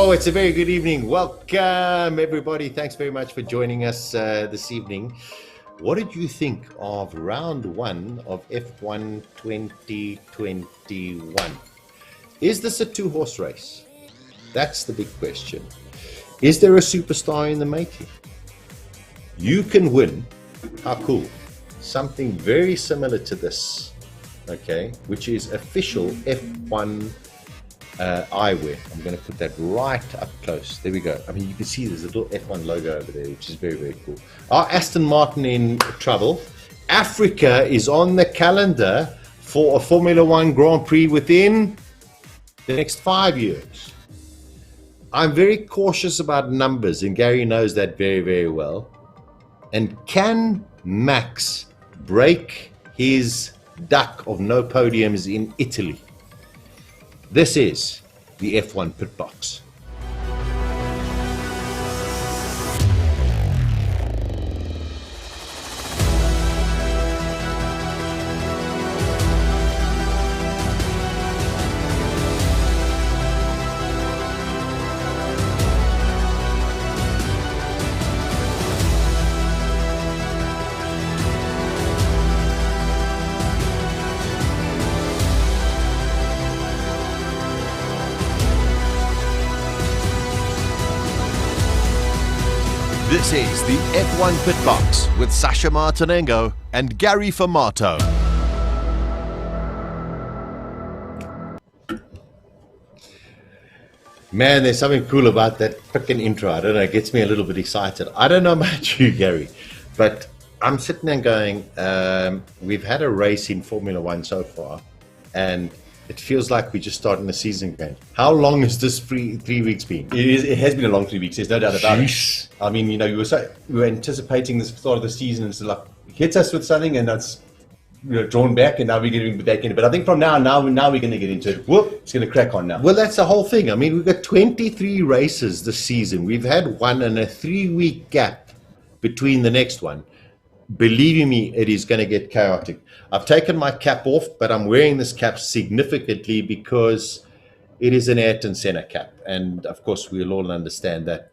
Oh, it's a very good evening. Welcome, everybody. Thanks very much for joining us this evening. What did you think of round one of F1 2021? Is this a two-horse race? That's the big question. Is there a superstar in the making? You can win. How cool. Something very similar to this, okay, which is official F1 eyewear. I'm going to put that right up close. There we go. I mean, you can see there's a little F1 logo over there, which is very, very cool. Are Aston Martin in trouble? Africa is on the calendar for a Formula One Grand Prix within the next 5 years. I'm very cautious about numbers, and Gary knows that very, very well. And can Max break his duck of no podiums in Italy? This is the F1 PitBox. This is the F1 PitBox with Sasha Martinengo and Gary Formato. Man, there's something cool about that freaking intro. I don't know, it gets me a little bit excited. I don't know about you, Gary, but I'm sitting there going, we've had a race in Formula One so far, and it feels like we're just starting the season again. How long has this 3 weeks been? It has been a long 3 weeks. There's no doubt about it. I mean, you know, we were anticipating the start of the season, and so like it hits us with something, and that's drawn back, and now we're getting back into it. But I think from now we're going to get into it. Whoop, it's going to crack on now. Well, that's the whole thing. I mean, we've got 23 races this season. We've had one and a 3-week gap between the next one. Believe me, it is going to get chaotic. I've taken my cap off, but I'm wearing this cap significantly because it is an Ayrton Senna cap. And of course, we'll all understand that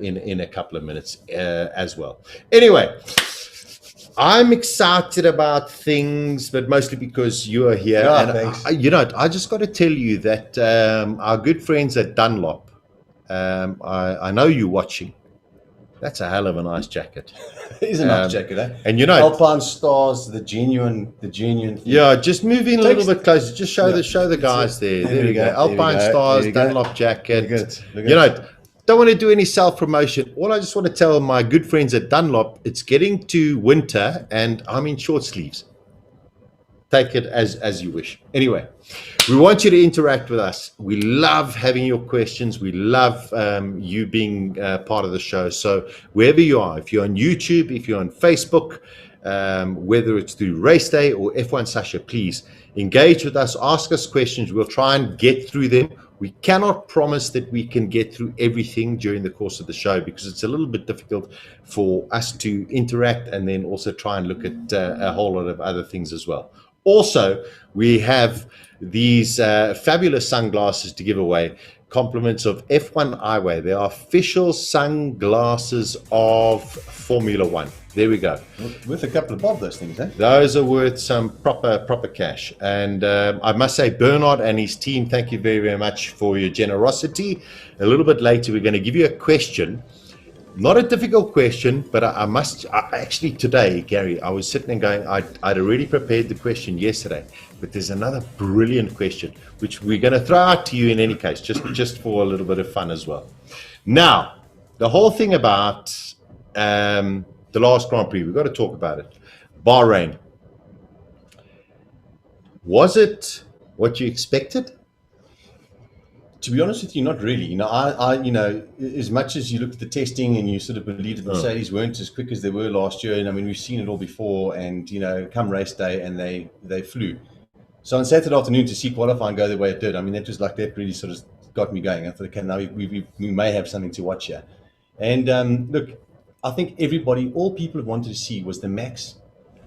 in a couple of minutes as well. Anyway, I'm excited about things, but mostly because you are here. Yeah, and thanks. I just got to tell you that our good friends at Dunlop, I know you're watching. That's a hell of a nice jacket. It is a nice jacket, eh? And you know, Alpine Stars, the genuine thing. Yeah, just move in a little bit closer. Just show the guys there. There we go. Alpine Stars, Dunlop jacket. Look You know, don't want to do any self-promotion. All I just want to tell my good friends at Dunlop, it's getting to winter and I'm in short sleeves. Take it as you wish. Anyway, we want you to interact with us. We love having your questions. We love you being part of the show. So wherever you are, if you're on YouTube, if you're on Facebook, whether it's through Race Day or F1 Sasha, please engage with us. Ask us questions. We'll try and get through them. We cannot promise that we can get through everything during the course of the show because it's a little bit difficult for us to interact and then also try and look at a whole lot of other things as well. Also, we have these fabulous sunglasses to give away, compliments of F1 Eyewear. They are official sunglasses of Formula One. There we go. With a couple of bob, those things, eh? Those are worth some proper cash. And I must say, Bernard and his team, thank you very, very much for your generosity. A little bit later, we're going to give you a question. Not a difficult question, but I actually today, Gary, I was sitting and going, I'd already prepared the question yesterday, but there's another brilliant question, which we're going to throw out to you in any case, just for a little bit of fun as well. Now, the whole thing about the last Grand Prix, we've got to talk about it. Bahrain. Was it what you expected? To be honest with you, not really. You know, I as much as you look at the testing and you sort of believe that Mercedes weren't as quick as they were last year, and I mean, we've seen it all before, and, you know, come race day and they flew. So on Saturday afternoon to see qualifying go the way it did, I mean, that really sort of got me going. I thought, okay, now we may have something to watch here. And look, I think all people have wanted to see was the Max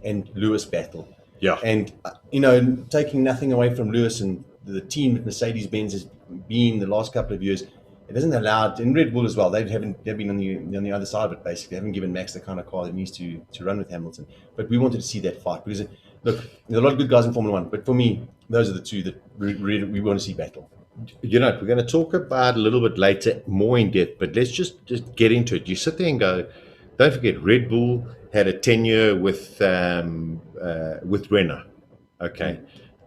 and Lewis battle. Yeah. And, you know, taking nothing away from Lewis and the team at Mercedes-Benz has been the last couple of years, it hasn't allowed, in Red Bull as well, they've been on the other side of it, basically. They haven't given Max the kind of car that needs to run with Hamilton. But we wanted to see that fight because, look, there's a lot of good guys in Formula One, but for me, those are the two that we want to see battle. You know, we're going to talk about a little bit later, more in depth, but let's just get into it. You sit there and go, don't forget, Red Bull had a tenure with Renault. Okay.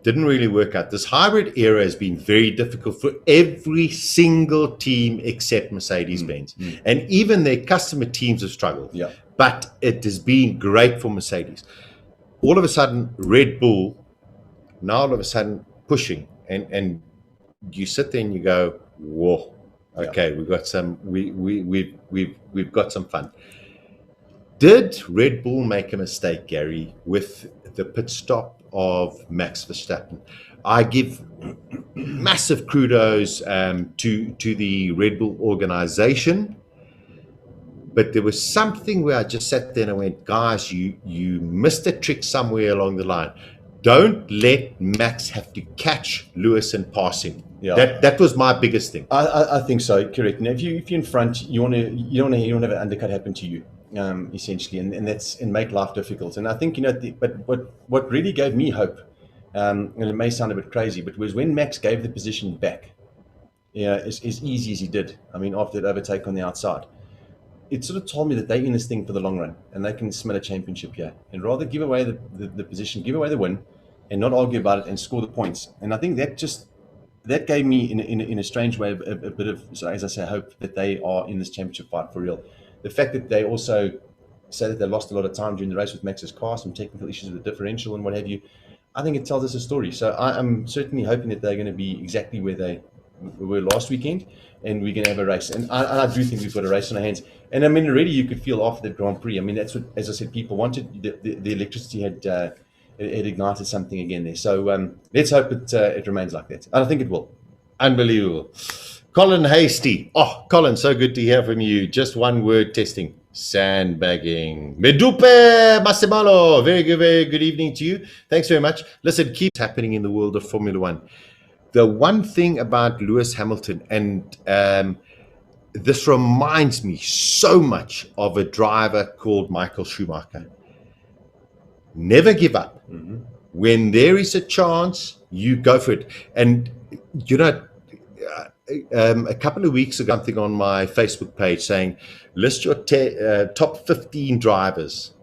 Didn't really work out. This hybrid era has been very difficult for every single team except Mercedes-Benz. And even their customer teams have struggled. Yeah. But it has been great for Mercedes. All of a sudden, Red Bull, now all of a sudden pushing. And you sit there and you go, whoa, okay, we've got some we've got some fun. Did Red Bull make a mistake, Gary, with the pit stop of Max Verstappen? I give massive kudos to the Red Bull organization, but there was something where I just sat there and I went, guys, you missed a trick somewhere along the line. Don't let Max have to catch Lewis and pass him. Yeah. That was my biggest thing. I think so, correct. Now, if you're in front, you don't want to have an undercut happen to you. Essentially, and make life difficult. And I think, but what really gave me hope, and it may sound a bit crazy, but was when Max gave the position back, as easy as he did. I mean, after that overtake on the outside, it sort of told me that they're in this thing for the long run and they can smell a championship here. And rather give away the position, give away the win, and not argue about it and score the points. And I think that gave me, in a strange way, a bit of, so as I say, hope that they are in this championship fight for real. The fact that they also say that they lost a lot of time during the race with Max's car, some technical issues with the differential and what have you, I think it tells us a story. So I'm certainly hoping that they're going to be exactly where they were last weekend, and we're going to have a race. And I do think we've got a race on our hands. And I mean, already you could feel after the Grand Prix. I mean, that's what, as I said, people wanted. The electricity had ignited something again there. So let's hope it remains like that. And I think it will. Unbelievable. Colin Hasty. Oh, Colin, so good to hear from you. Just one word testing. Sandbagging. Medupe Massimalo. Very good evening to you. Thanks very much. Listen, keep happening in the world of Formula One. The one thing about Lewis Hamilton, and this reminds me so much of a driver called Michael Schumacher. Never give up. Mm-hmm. When there is a chance, you go for it. And, a couple of weeks ago, something on my Facebook page saying, list your top 15 drivers.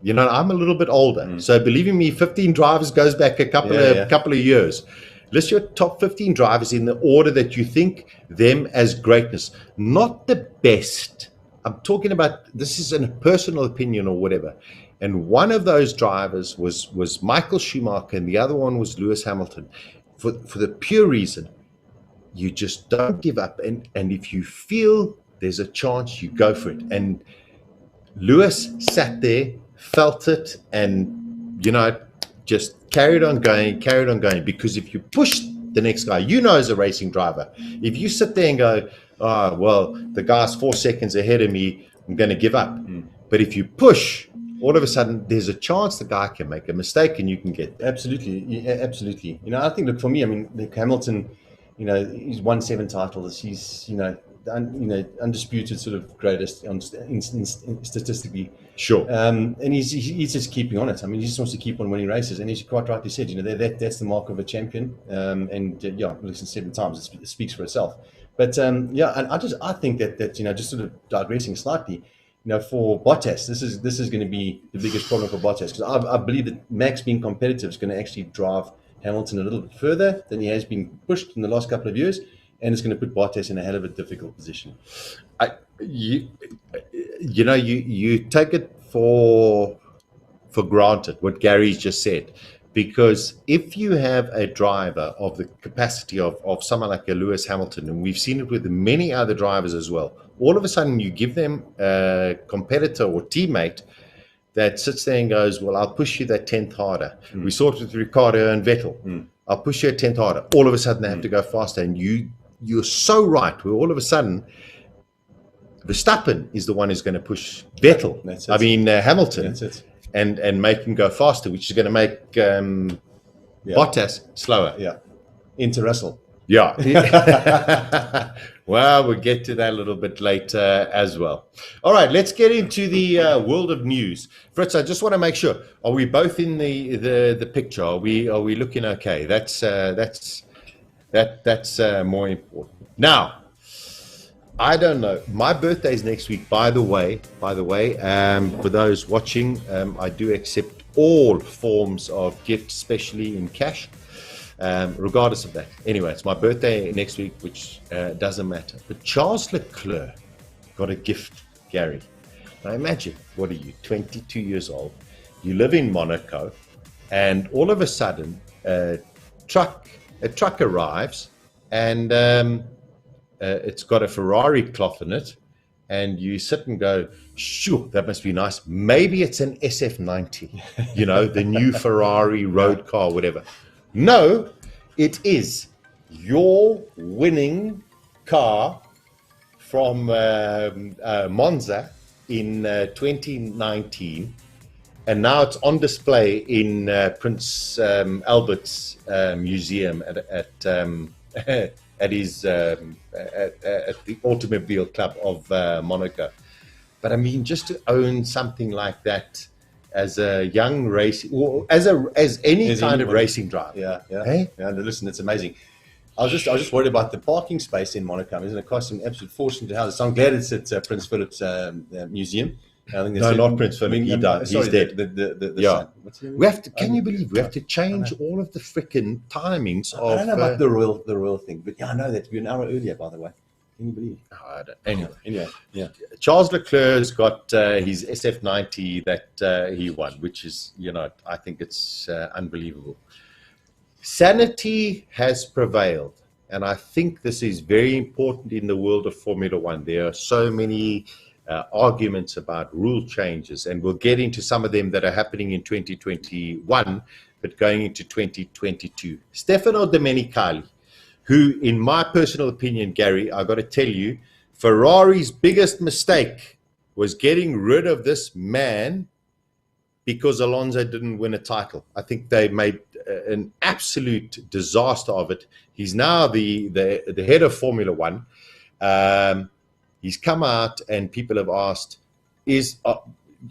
I'm a little bit older. So believing me, 15 drivers goes back a couple of years. List your top 15 drivers in the order that you think them as greatness. Not the best. I'm talking about, this is a personal opinion or whatever. And one of those drivers was Michael Schumacher, and the other one was Lewis Hamilton. For the pure reason, you just don't give up. And if you feel there's a chance, you go for it. And Lewis sat there, felt it, and, just carried on going. Because if you push the next guy, as a racing driver, if you sit there and go, oh, well, the guy's 4 seconds ahead of me, I'm going to give up. But if you push, all of a sudden, there's a chance the guy can make a mistake and you can get there. Absolutely. Yeah, absolutely. I think, look, for me, Hamilton, he's won 7 titles. He's, undisputed sort of greatest statistically. Sure. And he's just keeping on it. He just wants to keep on winning races. And he's quite rightly said, that's the mark of a champion. Listen, 7 times, it speaks for itself. But and I think that just sort of digressing slightly, for Bottas, this is going to be the biggest problem for Bottas, because I believe that Max being competitive is going to actually drive Hamilton a little bit further than he has been pushed in the last couple of years, and it's going to put Bottas in a hell of a difficult position. You take it for granted what Gary's just said, because if you have a driver of the capacity of someone like a Lewis Hamilton, and we've seen it with many other drivers as well, all of a sudden you give them a competitor or teammate that sits there and goes, well, I'll push you that 10th harder. We saw it with Ricciardo and Vettel. I'll push you a 10th harder. All of a sudden they have to go faster. And you're so right, where all of a sudden Verstappen is the one who's going to push Vettel. Hamilton. That's it. And make him go faster, which is going to make Bottas slower. Yeah. Into Russell. Yeah. Well, we'll get to that a little bit later as well. All right, let's get into the world of news. Fritz, I just want to make sure: are we both in the picture? Are we looking okay? That's more important. Now, I don't know. My birthday is next week. By the way, for those watching, I do accept all forms of gifts, especially in cash. Regardless of that. Anyway, it's my birthday next week, which doesn't matter. But Charles Leclerc got a gift, Gary. Now imagine, what are you, 22 years old? You live in Monaco, and all of a sudden, a truck arrives, and it's got a Ferrari cloth in it, and you sit and go, sure, that must be nice. Maybe it's an SF90, the new Ferrari road car, whatever. No, it is your winning car from Monza in 2019, and now it's on display in Prince Albert's museum at his at the Automobile Club of Monaco. But I mean, just to own something like that as a young racing, or as any kind of racing driver. Hey? Yeah. Listen, it's amazing. I was just worried about the parking space in Monaco. Isn't it cost an absolute fortune to house? So I'm glad it's at Prince Philip's museum. I think not Prince Philip. He's dead. The son. We have to. Can you believe we have to change all of the freaking timings? I don't know about the royal thing, but yeah, I know that we're an hour earlier, by the way. Can you believe? Anyway, yeah. Charles Leclerc's got his SF90 that he won, which is, I think it's unbelievable. Sanity has prevailed, and I think this is very important in the world of Formula One. There are so many arguments about rule changes, and we'll get into some of them that are happening in 2021, but going into 2022. Stefano Domenicali, who, in my personal opinion, Gary, I got to tell you, Ferrari's biggest mistake was getting rid of this man because Alonso didn't win a title. I think they made an absolute disaster of it. He's now the head of Formula One. He's come out and people have asked,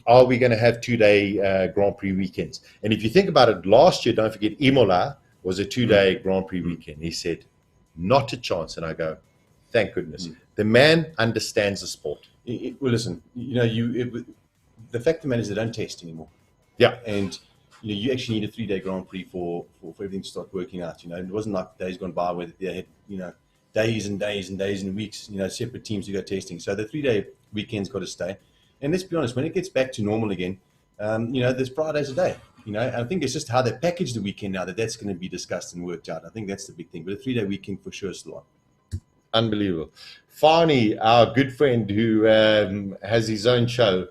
are we going to have 2-day Grand Prix weekends? And if you think about it, last year, don't forget, Imola was a 2-day Grand Prix weekend. He said, not a chance. And I go, thank goodness. The man understands the sport. Well, listen, the fact of the matter is they don't test anymore. Yeah. And you actually need a 3-day Grand Prix for everything to start working out. It wasn't like days gone by where they had, days and days and days and weeks, separate teams to go testing. So the 3-day weekend's got to stay. And let's be honest, when it gets back to normal again, there's Fridays a day. I think it's just how they package the weekend now that's going to be discussed and worked out. I think that's the big thing. But a 3-day weekend for sure is still on. Unbelievable. Fani, our good friend who has his own show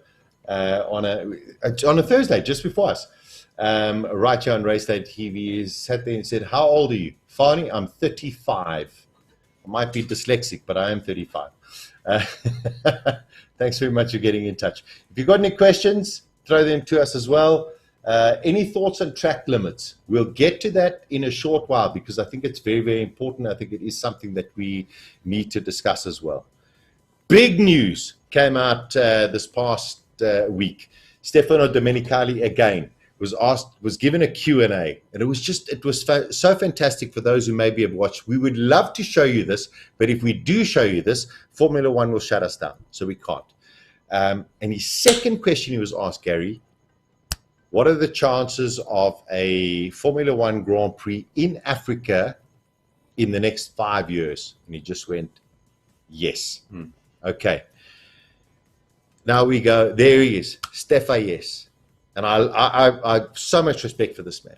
on a Thursday just before us, right here on Race Day TV, sat there and said, how old are you? Fani, I'm 35. I might be dyslexic, but I am 35. Thanks very much for getting in touch. If you've got any questions, throw them to us as well. Any thoughts on track limits? We'll get to that in a short while because I think it's very, very important. I think it is something that we need to discuss as well. Big news came out this past week. Stefano Domenicali again was given a Q&A, and it was so fantastic for those who maybe have watched. We would love to show you this, but if we do show you this, Formula One will shut us down, so we can't. And his second question he was asked, Gary, what are the chances of a Formula One Grand Prix in Africa in the next 5 years? And he just went, yes. Okay. Now we go, there he is, Stefa, yes. And I have so much respect for this man.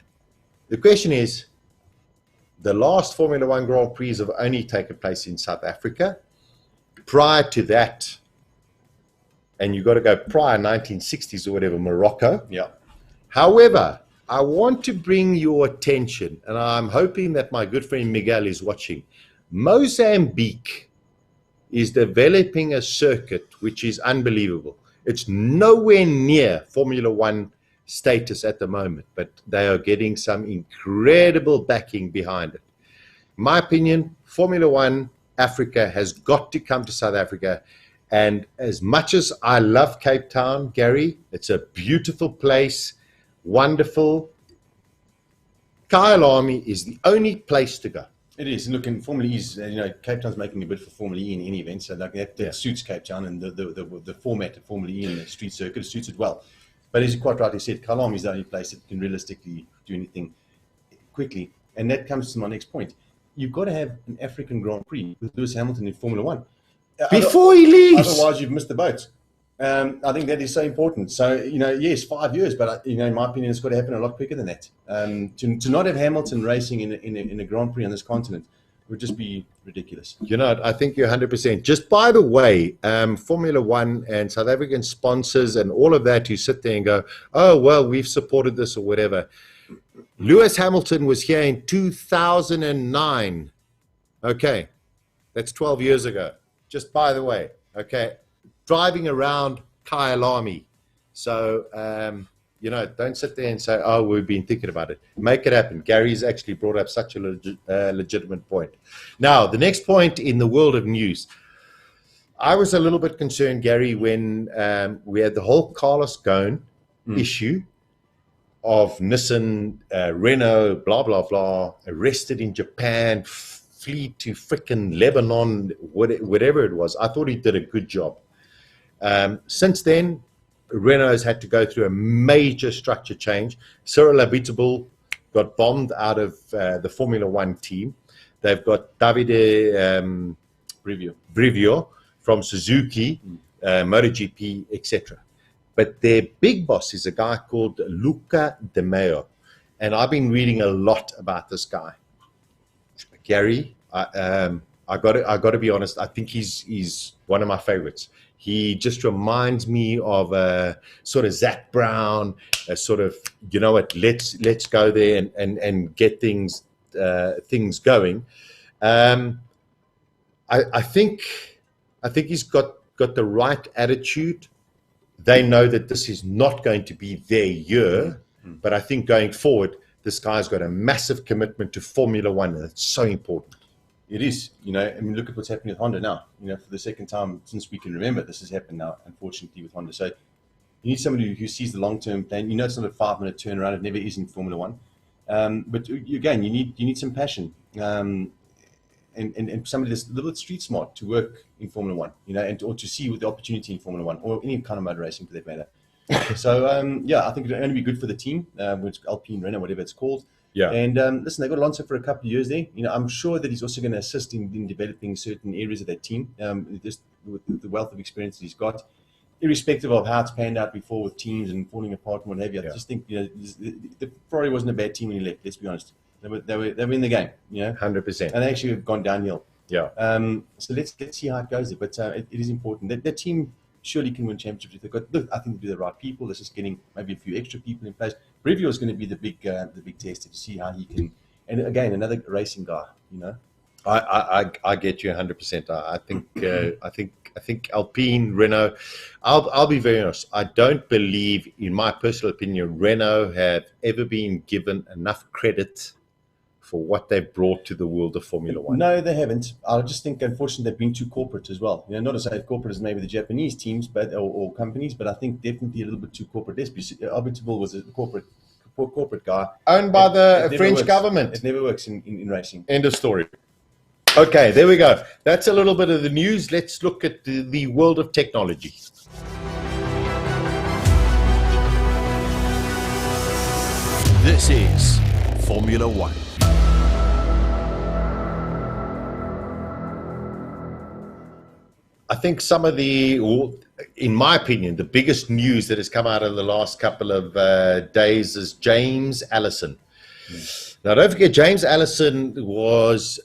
The question is, the last Formula One Grand Prix have only taken place in South Africa. Prior to that, and you've got to go prior 1960s or whatever, Morocco. Yeah. However, I want to bring your attention, and I'm hoping that my good friend Miguel is watching. Mozambique is developing a circuit which is unbelievable. It's nowhere near Formula One status at the moment, but they are getting some incredible backing behind it. my opinion, Formula One Africa has got to come to South Africa. And as much as I love Cape Town, Gary, it's a beautiful place, wonderful. Kyalami is the only place to go. It is. And look, in Formula E, Cape Town's making a bid for Formula E in any event, so that suits Cape Town and the format of Formula E and the street circuit suits it well. But as you quite rightly said, Kyalami is the only place that can realistically do anything quickly. And that comes to my next point. You've got to have an African Grand Prix with Lewis Hamilton in Formula One. Before he leaves. Otherwise, you've missed the boat. I think that is so important. So, yes, 5 years, but, in my opinion, it's got to happen a lot quicker than that. To not have Hamilton racing in a Grand Prix on this continent would just be ridiculous. I think you're 100%. Just by the way, Formula One and South African sponsors and all of that who sit there and go, oh, well, we've supported this or whatever. Lewis Hamilton was here in 2009. Okay, that's 12 years ago. Just by the way, okay, driving around Kyalami. So, don't sit there and say, oh, we've been thinking about it. Make it happen. Gary's actually brought up such a legitimate point. Now, the next point in the world of news. I was a little bit concerned, Gary, when we had the whole Carlos Ghosn issue of Nissan, Renault, blah, blah, blah, arrested in Japan, flee to frickin' Lebanon, whatever it was. I thought he did a good job. Since then, Renault has had to go through a major structure change. Cyril Abiteboul got bombed out of the Formula One team. They've got Davide Brivio from Suzuki, MotoGP, etc. But their big boss is a guy called Luca De Meo. And I've been reading a lot about this guy. Gary, I got to be honest. I think he's one of my favorites. He just reminds me of a sort of Zach Brown, a sort of, let's go there and get things going. I think he's got the right attitude. They know that this is not going to be their year, but I think going forward, this guy's got a massive commitment to Formula One, and it's so important. It is. Look at what's happening with Honda now. For the second time since we can remember, this has happened now, unfortunately, with Honda. So you need somebody who sees the long-term plan. It's not a 5-minute turnaround. It never is in Formula One. But again, you need some passion and somebody that's a little bit street smart to work in Formula One. Or to see with the opportunity in Formula One or any kind of motor racing for that matter. So I think it'll only be good for the team, which Alpine, Renault, whatever it's called. Yeah. And listen, they've got Alonso for a couple of years there. I'm sure that he's also going to assist in developing certain areas of that team, just with the wealth of experience that he's got, irrespective of how it's panned out before with teams and falling apart and what have you. I just think the Ferrari wasn't a bad team when he left. Let's be honest, they were in the game. 100%. And they actually have gone downhill. Yeah. So let's see how it goes there. But it is important that team surely can win championships. They've got, I think, they'll be the right people. This is getting maybe a few extra people in place. Brivio is going to be the big test to see how he can. And again, another racing guy. I get you 100%. I think Alpine, Renault. I'll be very honest. I don't believe, in my personal opinion, Renault have ever been given enough credit for what they've brought to the world of Formula One. No, they haven't. I just think, unfortunately, they've been too corporate as well. Not as corporate as maybe the Japanese teams, or companies, but I think definitely a little bit too corporate. Abiteboul was a corporate guy, owned by the French government. It never works in racing. End of story. Okay, there we go. That's a little bit of the news. Let's look at the world of technology. This is Formula One. I think some of in my opinion, the biggest news that has come out of the last couple of days is James Allison. Now, don't forget, James Allison was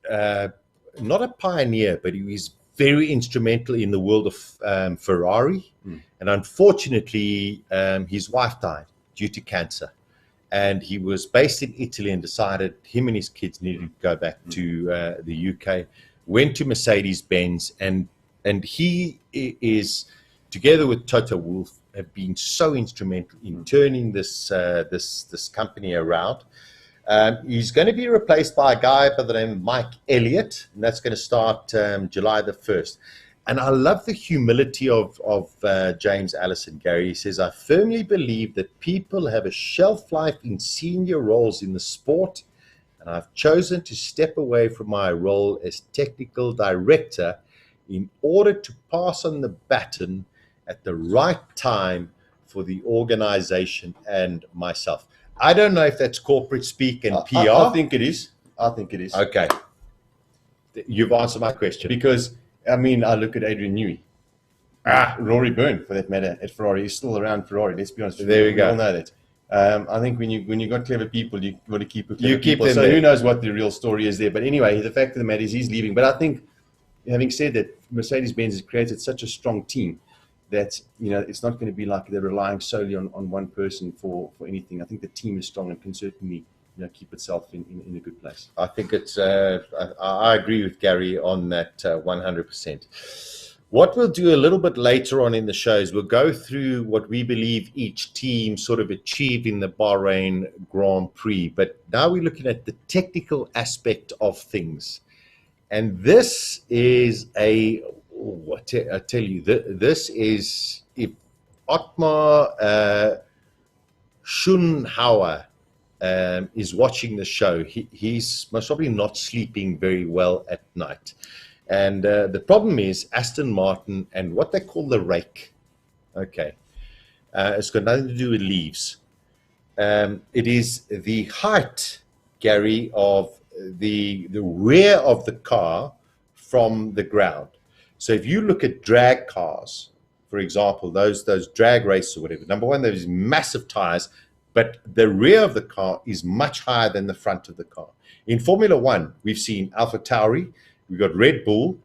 not a pioneer, but he was very instrumental in the world of Ferrari. And unfortunately, his wife died due to cancer. And he was based in Italy and decided him and his kids needed to go back to the UK, went to Mercedes-Benz, and he is, together with Toto Wolff, have been so instrumental in turning this company around. He's going to be replaced by a guy by the name of Mike Elliott, and that's going to start July the 1st. And I love the humility of James Allison, Gary. He says, I firmly believe that people have a shelf life in senior roles in the sport, and I've chosen to step away from my role as technical director in order to pass on the baton at the right time for the organization and myself. I don't know if that's corporate speak and PR. I think it is. I think it is. Okay. You've answered my question. Because, I mean, I look at Adrian Newey. Rory Byrne, for that matter, at Ferrari. He's still around Ferrari, let's be honest with you. There we go. We all know that. I think when you got clever people, you got to keep clever You keep people. them So there. who knows what the real story is there. But anyway, the fact of the matter is he's leaving. But I think, having said that, Mercedes-Benz has created such a strong team that, you know, it's not going to be like they're relying solely on one person for anything. I think the team is strong and can certainly, you know, keep itself in a good place. I think it's, I agree with Gary on that 100%. What we'll do a little bit later on in the show is we'll go through what we believe each team sort of achieved in the Bahrain Grand Prix. But now we're looking at the technical aspect of things. And this is I tell you, this is, if Otmar Schunhauer is watching the show, he's most probably not sleeping very well at night. And the problem is Aston Martin and what they call the rake. Okay. It's got nothing to do with leaves. It is the height, Gary, of the rear of the car from the ground. So if you look at drag cars, for example, those drag races or whatever, number one, there's massive tires, but the rear of the car is much higher than the front of the car. In Formula One, we've seen AlphaTauri, we've got Red Bull,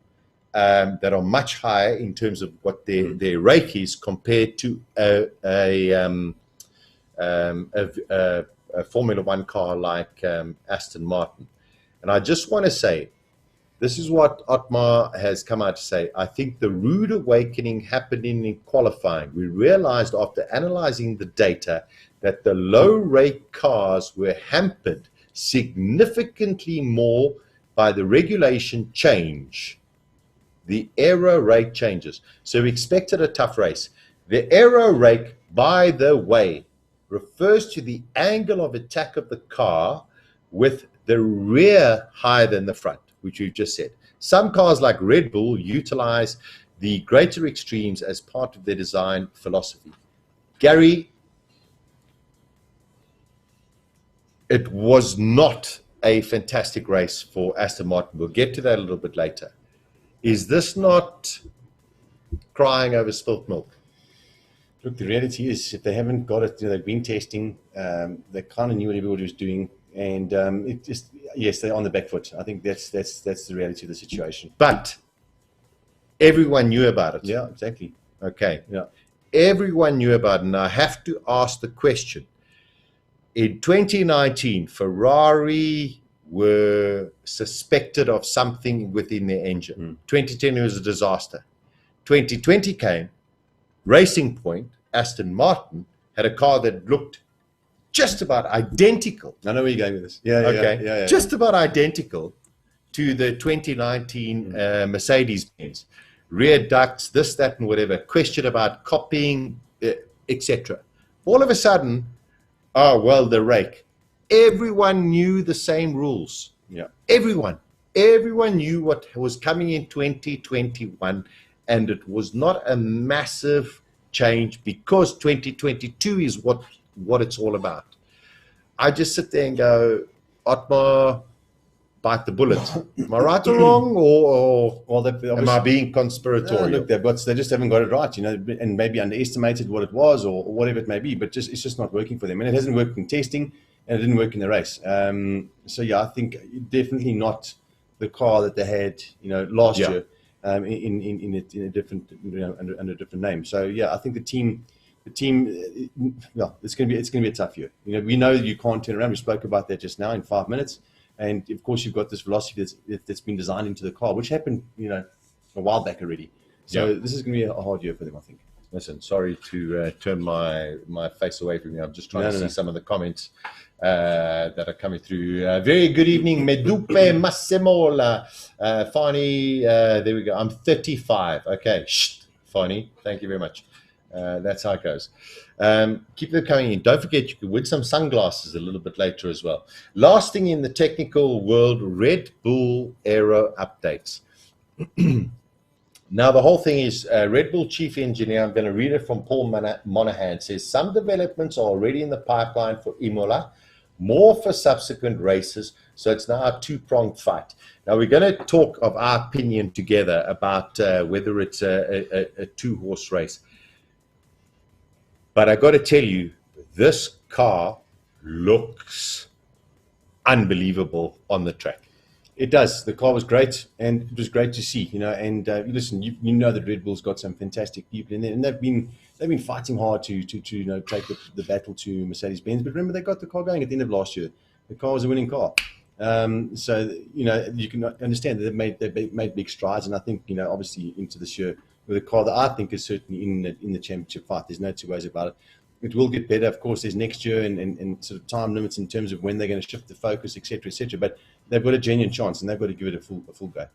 that are much higher in terms of what their rake is compared to a Formula One car like Aston Martin. And I just want to say, this is what Otmar has come out to say. I think the rude awakening happened in qualifying. We realized after analyzing the data that the low rake cars were hampered significantly more by the regulation change, the aero rake changes. So we expected a tough race. The aero rake, by the way, refers to the angle of attack of the car with the rear higher than the front, which we've just said. Some cars like Red Bull utilize the greater extremes as part of their design philosophy. Gary, it was not a fantastic race for Aston Martin. We'll get to that a little bit later. Is this not crying over spilt milk? Look, the reality is, if they haven't got it, you know, they've been testing, they kind of knew what everybody was doing, and it just, yes, they're on the back foot. I think that's the reality of the situation. But everyone knew about it. Yeah, exactly. Okay. Yeah. Everyone knew about it, and I have to ask the question. In 2019, Ferrari were suspected of something within their engine. 2010 was a disaster. 2020 came, Racing Point, Aston Martin, had a car that looked just about identical. I know where you're going with this. Yeah. Just about identical to the 2019 Mercedes-Benz. Rear ducts, this, that, and whatever. Question about copying, etc. All of a sudden, oh, well, the rake. Everyone knew the same rules. Yeah. Everyone knew what was coming in 2021, and it was not a massive change because 2022 is what it's all about. I just sit there and go, Otmar, bite the bullet. Am I right or wrong, or am I being conspiratorial? No, look, they just haven't got it right, you know, and maybe underestimated what it was or whatever it may be, but it's just not working for them. And it hasn't worked in testing, and it didn't work in the race. So, yeah, I think definitely not the car that they had, you know, last year in a different, you know, under a different name. So, yeah, I think the team, yeah, it's going to be a tough year. You know, we know you can't turn around. We spoke about that just now in 5 minutes. And of course, you've got this philosophy that's been designed into the car, which happened, you know, a while back already. So this is going to be a hard year for them, I think. Listen, sorry to turn my face away from you. I'm just trying to see some of the comments that are coming through. Very good evening, Medupe Massemola. Fani, there we go. I'm 35. Okay, Fani, thank you very much. That's how it goes. Keep them coming in. Don't forget, you can win some sunglasses a little bit later as well. Last thing in the technical world, Red Bull Aero updates. Now, the whole thing is Red Bull chief engineer, I'm going to read it from Paul Monahan, says some developments are already in the pipeline for Imola, more for subsequent races. So it's now a two-pronged fight. Now, we're going to talk of our opinion together about whether it's a two-horse race. But I got to tell you, this car looks unbelievable on the track. It does. The car was great, and it was great to see. And listen, you know that Red Bull's got some fantastic people in there, and they've been fighting hard to take the battle to Mercedes-Benz. But remember, they got the car going at the end of last year. The car was a winning car. So you can understand that they've made big strides, and I think obviously into this year with a car that I think is certainly in the championship fight. There's no two ways about it. It will get better. Of course, there's next year and sort of time limits in terms of when they're going to shift the focus, etc., etc. But they've got a genuine chance, and they've got to give it a full go.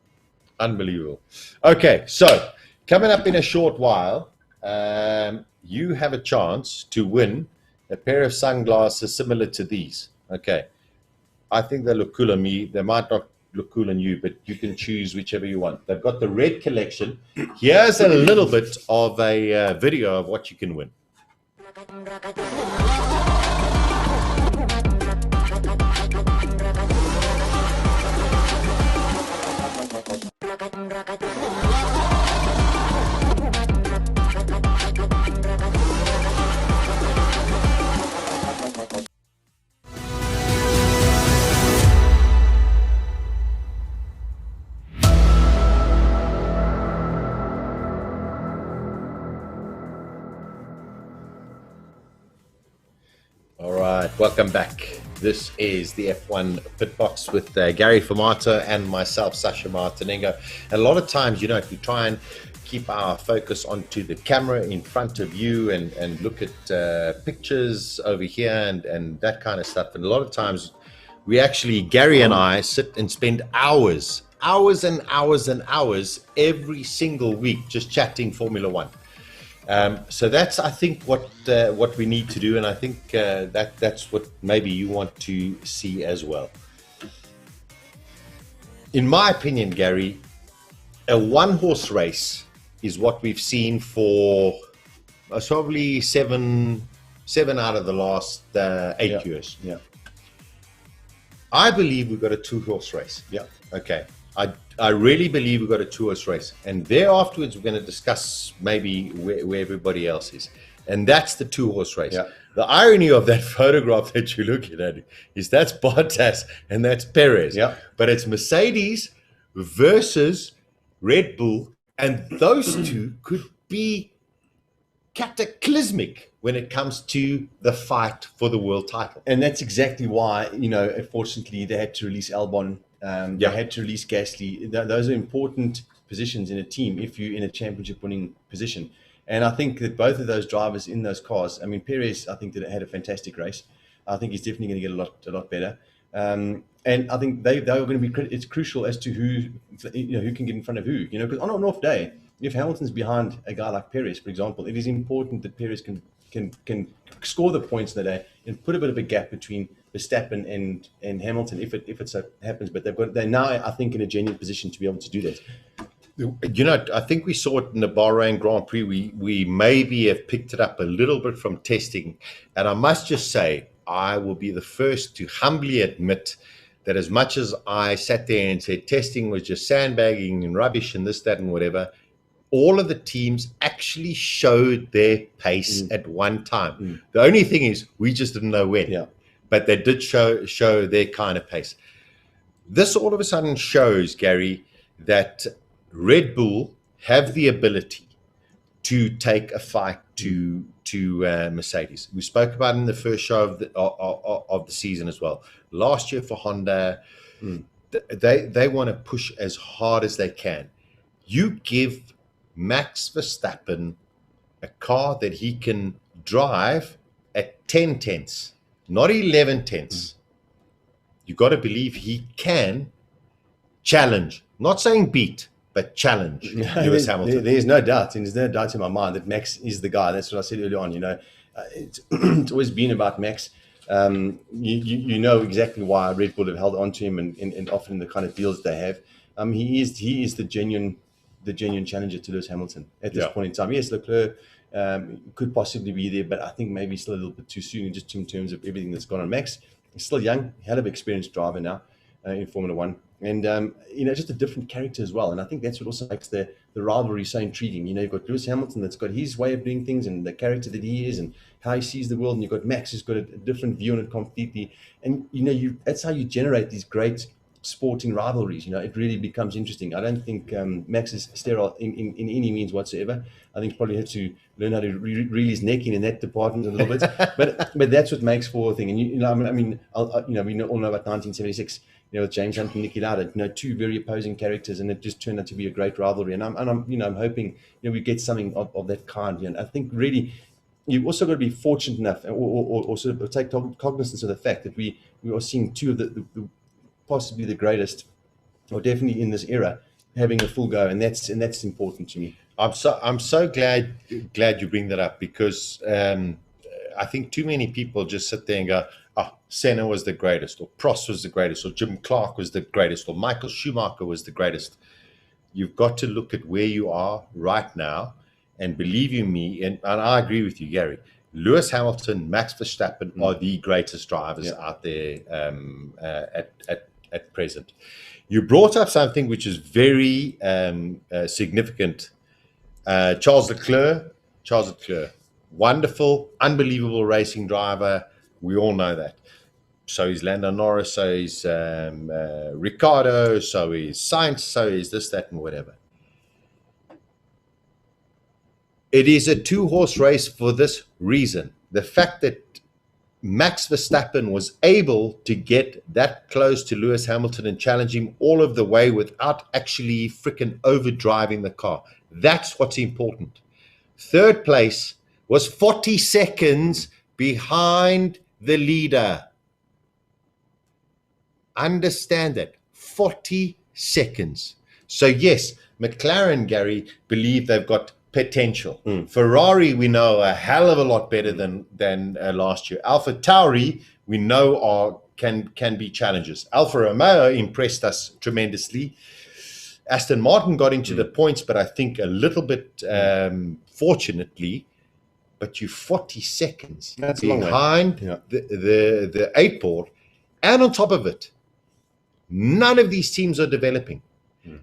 Unbelievable. Okay, so coming up in a short while, you have a chance to win a pair of sunglasses similar to these. Okay, I think they look cool on me. They might not look cool on you, but you can choose whichever you want. They've got the red collection. Here's a little bit of a video of what you can win. All right, welcome back. This is the F1 PitBox with Gary Formato and myself, Sasha Martinengo. And a lot of times, if you try and keep our focus onto the camera in front of you and look at pictures over here and that kind of stuff. And a lot of times we actually, Gary and I, sit and spend hours and hours and hours every single week just chatting Formula One. So that's, I think, what we need to do, and I think that's what maybe you want to see as well. In my opinion, Gary, a one-horse race is what we've seen for probably seven out of the last 8 years. Yeah. I believe we've got a two-horse race. Yeah. Okay. I really believe we've got a two-horse race. And there afterwards, we're going to discuss maybe where everybody else is. And that's the two-horse race. Yeah. The irony of that photograph that you're looking at is that's Bottas and that's Perez. Yeah. But it's Mercedes versus Red Bull. And those two could be cataclysmic when it comes to the fight for the world title. And that's exactly why, unfortunately, they had to release Albon. They had to release Gasly. Those are important positions in a team if you're in a championship winning position. And I think that both of those drivers in those cars, Perez, I think that had a fantastic race. I think he's definitely going to get a lot better. And I think they are going to be. It's crucial as to who can get in front of who. Because on an off day, if Hamilton's behind a guy like Perez, for example, it is important that Perez can score the points in the day and put a bit of a gap between Verstappen and Hamilton if it so happens. But they're now, I think, in a genuine position to be able to do that. I think we saw it in the Bahrain Grand Prix. We maybe have picked it up a little bit from testing. And I must just say, I will be the first to humbly admit that as much as I sat there and said testing was just sandbagging and rubbish and this, that, and whatever, all of the teams actually showed their pace at one time. The only thing is we just didn't know when. Yeah. But they did show their kind of pace. This all of a sudden shows, Gary, that Red Bull have the ability to take a fight to Mercedes. We spoke about it in the first show of the season as well. Last year for Honda, they want to push as hard as they can. You give Max Verstappen a car that he can drive at 10 tenths, not 11 tenths. You got to believe he can challenge, not saying beat, but challenge Lewis Hamilton. There's no doubt, and there's no doubt in my mind that Max is the guy. That's what I said earlier on. It's always been about Max. You know exactly why Red Bull have held on to him and often the kind of deals they have. He is the genuine challenger to Lewis Hamilton at this point in time. Yes, Leclerc could possibly be there, but I think maybe still a little bit too soon, just in terms of everything that's gone on. Max is still young, hell of an experienced driver now in Formula One, and just a different character as well. And I think that's what also makes the rivalry so intriguing. You've got Lewis Hamilton that's got his way of doing things and the character that he is and how he sees the world, and you've got Max who's got a different view on it completely. And that's how you generate these great sporting rivalries. It really becomes interesting. I don't think Max is sterile in any means whatsoever. I think he probably had to learn how to reel his neck in that department a little bit. but that's what makes for a thing. And we all know about 1976. With James Hunt and Niki Lauda, two very opposing characters, and it just turned out to be a great rivalry. And I'm hoping we get something of that kind. And I think really you've also got to be fortunate enough, or sort of take cognizance of the fact that we are seeing two of the possibly the greatest, or definitely in this era, having a full go, and that's important to me. I'm so glad you bring that up, because I think too many people just sit there and go, Senna was the greatest, or Prost was the greatest, or Jim Clark was the greatest, or Michael Schumacher was the greatest. You've got to look at where you are right now, and believe you me, and I agree with you, Gary, Lewis Hamilton, Max Verstappen are the greatest drivers out there at present. You brought up something which is very significant. Charles Leclerc, wonderful, unbelievable racing driver. We all know that. So is Lando Norris, so is Ricciardo, so is Sainz, so is this, that, and whatever. It is a two-horse race for this reason. The fact that Max Verstappen was able to get that close to Lewis Hamilton and challenge him all of the way without actually freaking overdriving the car. That's what's important. Third place was 40 seconds behind the leader. Understand that. 40 seconds. So yes, McLaren, Gary, believe they've got potential. Ferrari, we know, a hell of a lot better than last year. Alpha Tauri, we know can be challengers. Alfa Romeo impressed us tremendously. Aston Martin got into the points, but I think a little bit fortunately. But you're 40 seconds behind the 8 ball, and on top of it, none of these teams are developing.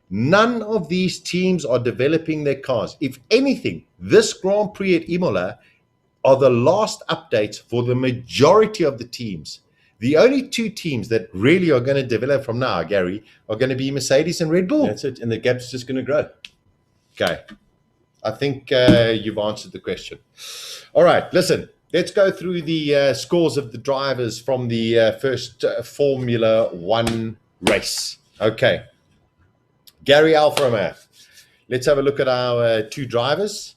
None of these teams are developing their cars. If anything, this Grand Prix at Imola are the last updates for the majority of the teams. The only two teams that really are going to develop from now, Gary, are going to be Mercedes and Red Bull. That's it. And the gap's just going to grow. Okay. I think you've answered the question. All right, listen, let's go through the scores of the drivers from the first Formula One race. Okay. Gary, Alfa Romeo. Let's have a look at our two drivers.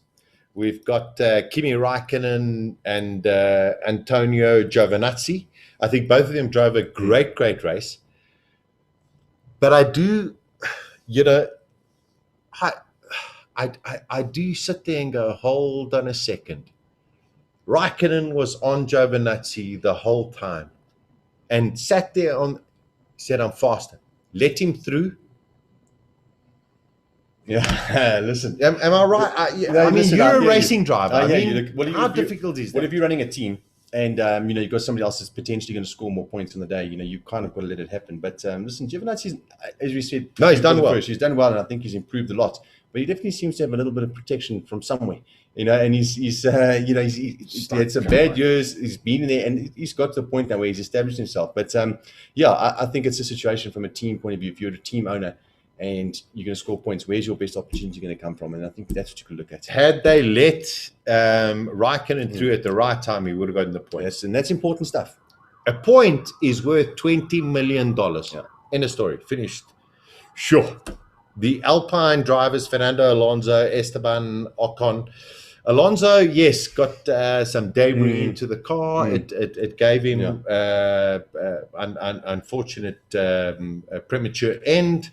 We've got Kimi Raikkonen and Antonio Giovannazi. I think both of them drove a great race. But I do, I do sit there and go, hold on a second. Raikkonen was on Giovannazi the whole time and sat there said, I'm faster. Let him through. Yeah, listen. Am I right? You're a racing driver. How difficult is that? What if you're running a team and you've got somebody else that's potentially going to score more points on the day? You kind of got to let it happen. But listen, Giovanazzi, as we said, he's done well. He's done well, and I think he's improved a lot. But he definitely seems to have a little bit of protection from somewhere, And he's had some bad years. He's been in there, and he's got to the point now where he's established himself. But I think it's a situation from a team point of view. If you're a team owner and you're going to score points, where's your best opportunity going to come from? And I think that's what you could look at. Had they let Raikkonen through at the right time, he would have gotten the points. And that's important stuff. A point is worth $20 million. End of story. Finished. Sure. The Alpine drivers, Fernando Alonso, Esteban Ocon, Alonso, yes, got some debris into the car. It gave him unfortunate premature end.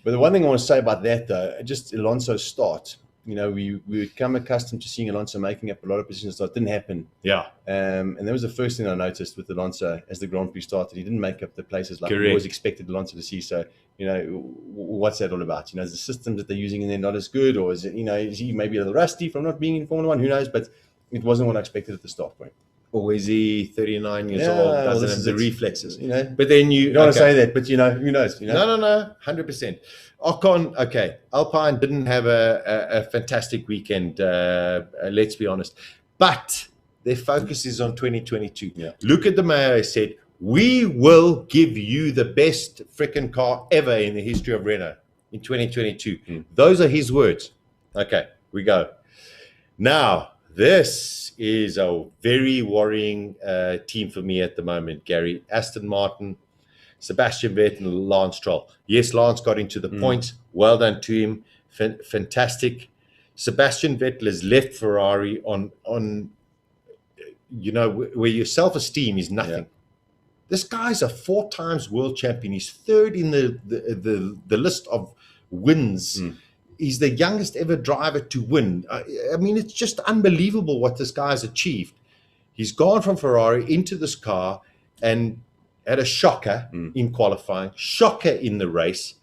But the one thing I want to say about that, though, just Alonso's start. We become accustomed to seeing Alonso making up a lot of positions. So it didn't happen. Yeah. And that was the first thing I noticed with Alonso as the Grand Prix started. He didn't make up the places like Correct. we always expected Alonso to see. So, what's that all about? Is the systems that they're using in there not as good? Or is it, is he maybe a little rusty from not being in Formula One? Who knows? But it wasn't what I expected at the start point. Or is he 39 years old? Doesn't have the reflexes. But then you don't want to say that, but who knows? No, 100%. Ocon, okay. Alpine didn't have a fantastic weekend, let's be honest. But their focus is on 2022. Yeah. Luca De Mayo said, we will give you the best freaking car ever in the history of Renault in 2022. Those are his words. Okay, we go. Now, this is a very worrying team for me at the moment, Gary. Aston Martin, Sebastian Vettel, and Lance Stroll. Yes, Lance got into the points. Well done to him. Fantastic. Sebastian Vettel has left Ferrari on where your self-esteem is nothing. Yeah. This guy's a 4 times world champion. He's third in the list of wins. He's the youngest ever driver to win. I mean, it's just unbelievable what this guy's achieved. He's gone from Ferrari into this car and had a shocker in qualifying, shocker in the race.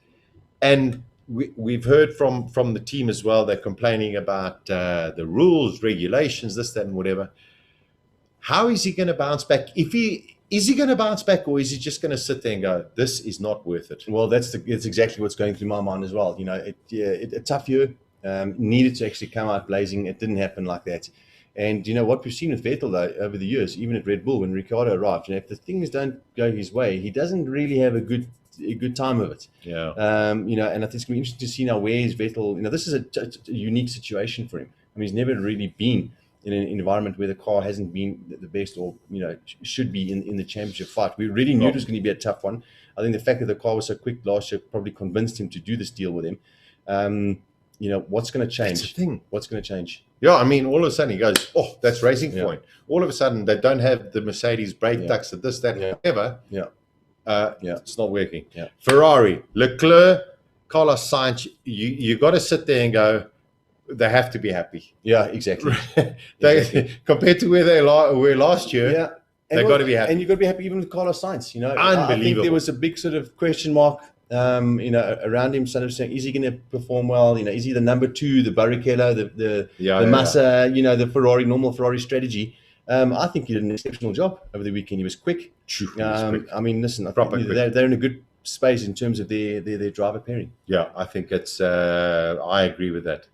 And we've heard from the team as well. They're complaining about the rules, regulations, this, that, and whatever. How is he going to bounce back? Is he going to bounce back, or is he just going to sit there and go, this is not worth it? Well, it's exactly what's going through my mind as well. A tough year, needed to actually come out blazing. It didn't happen like that. And what we've seen with Vettel, though, over the years, even at Red Bull, when Ricciardo arrived, if the things don't go his way, he doesn't really have a good time of it. Yeah. And I think it's going to be interesting to see now where is Vettel. This is a unique situation for him. I mean, he's never really been in an environment where the car hasn't been the best, or should be in the championship fight. We really knew it was going to be a tough one. I think the fact that the car was so quick last year probably convinced him to do this deal with him. What's going to change? That's the thing. What's going to change? Yeah, I mean, all of a sudden he goes, oh, that's Racing Point. All of a sudden they don't have the Mercedes brake ducts at this, that, whatever. It's not working. Yeah. Ferrari, Leclerc, Carlos Sainz, you got to sit there and go, they have to be happy. Yeah, exactly. Compared to where they were last year, they've got to be happy. And you've got to be happy even with Carlos Sainz. Unbelievable. I think there was a big sort of question mark, around him, sort of saying, is he going to perform well? Is he the number 2, the Barrichello, the Massa, the Ferrari, normal Ferrari strategy? I think he did an exceptional job over the weekend. He was quick. Quick. I mean, listen, they're in a good space in terms of their driver pairing. Yeah, I think it's. I agree with that.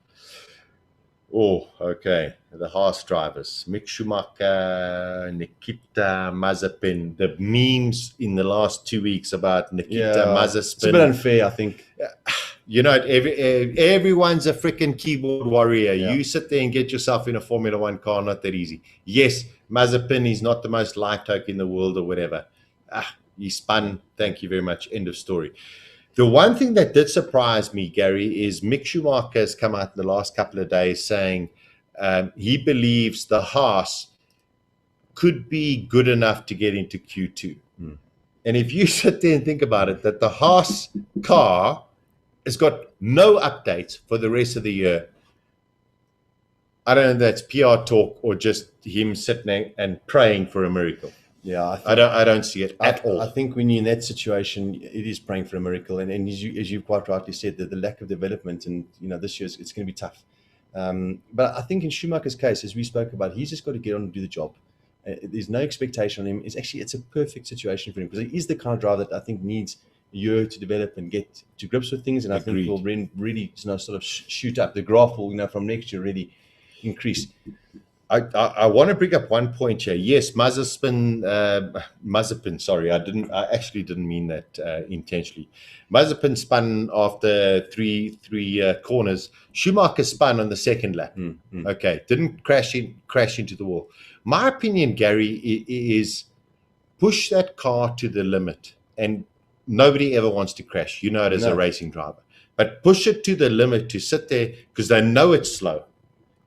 Oh, okay. The Haas drivers, Mick Schumacher, Nikita Mazepin. The memes in the last 2 weeks about Nikita Mazepin. It's a bit unfair, I think. Everyone's a freaking keyboard warrior. Yeah. You sit there and get yourself in a Formula One car, not that easy. Yes, Mazepin is not the most liked oak in the world or whatever. He spun. Thank you very much. End of story. The one thing that did surprise me, Gary, is Mick Schumacher has come out in the last couple of days saying he believes the Haas could be good enough to get into Q2. And if you sit there and think about it, that the Haas car has got no updates for the rest of the year, I don't know if that's PR talk or just him sitting and praying for a miracle. Yeah, I don't see it at all. I think when you're in that situation, it is praying for a miracle. And as you quite rightly said, that the lack of development, and this year it's going to be tough. But I think in Schumacher's case, as we spoke about, he's just got to get on and do the job. There's no expectation on him. It's a perfect situation for him, because he is the kind of driver that I think needs a year to develop and get to grips with things. And Agreed. I think will really sort of shoot up. The graph will from next year really increase. I want to bring up one point here. Yes, Mazepin. Sorry, I actually didn't mean that intentionally. Mazepin spun after three corners. Schumacher spun on the second lap. Okay, didn't crash into the wall. My opinion, Gary, is push that car to the limit, and nobody ever wants to crash. You know it as a racing driver, but push it to the limit to sit there, because they know it's slow.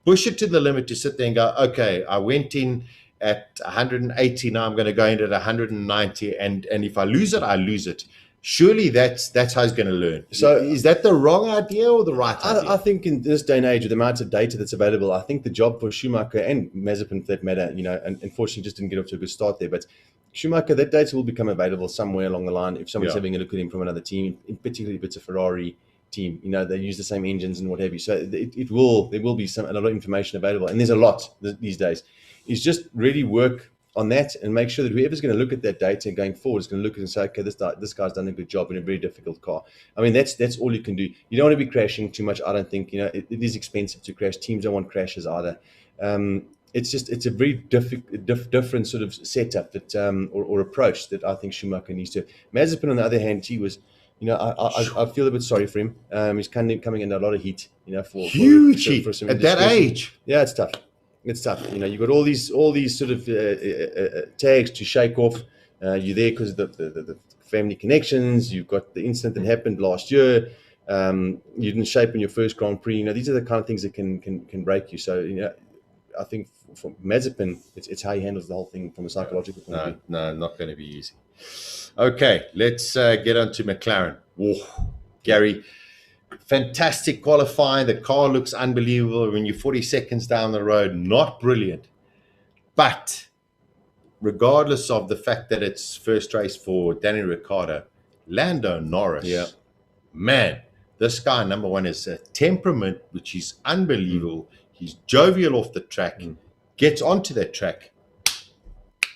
push it to the limit to sit there and go, okay, I went in at 180, now I'm going to go in at 190, and if I lose it, I lose it. Surely that's how he's going to learn. So is that the wrong idea or the right idea? I think in this day and age, with the amount of data that's available, I think the job for Schumacher and Mazepin, for that matter, and unfortunately just didn't get off to a good start there, but Schumacher, that data will become available somewhere along the line if someone's having a look at him from another team, particularly if it's a Ferrari team. They use the same engines and what have you. So there will be a lot of information available, and there's a lot these days. Is just really work on that and make sure that whoever's going to look at that data going forward is going to look at it and say, okay, this guy's done a good job in a very difficult car. I mean, that's all you can do. You don't want to be crashing too much. I don't think, it is expensive to crash. Teams don't want crashes either. It's a very different sort of setup that or approach that I think Schumacher needs to. Mazepin, on the other hand, he was, I feel a bit sorry for him. He's coming under a lot of heat, for huge heat at that age. Yeah, it's tough. It's tough. You've got all these sort of tags to shake off. You're there because of the family connections. You've got the incident that happened last year. You didn't shape in your first Grand Prix. These are the kind of things that can break you. So, I think for Mazepin, it's how he handles the whole thing from a psychological point of view. No, not going to be easy. Okay, let's get on to McLaren. Whoa, Gary. Fantastic qualifying. The car looks unbelievable when you're 40 seconds down the road. Not brilliant. But regardless of the fact that it's first race for Danny Ricciardo, Lando Norris, man, this guy, number one, is a temperament which is unbelievable. He's jovial off the track, gets onto that track.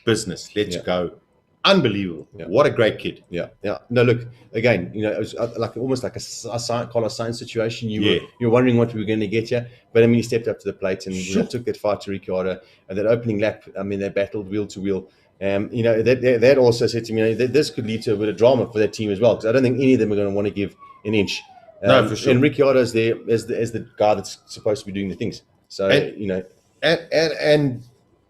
Business, let's go. Unbelievable. Yeah. What a great kid. Yeah. No, look, again, it was almost like a Carlos Sainz situation. You're wondering what we were going to get here. But, I mean, he stepped up to the plate and took that fight to Ricciardo. And that opening lap, I mean, they battled wheel to wheel. That also said to me, this could lead to a bit of drama for that team as well, because I don't think any of them are going to want to give an inch. No, for sure. And Ricciardo's there as the guy that's supposed to be doing the things. So, And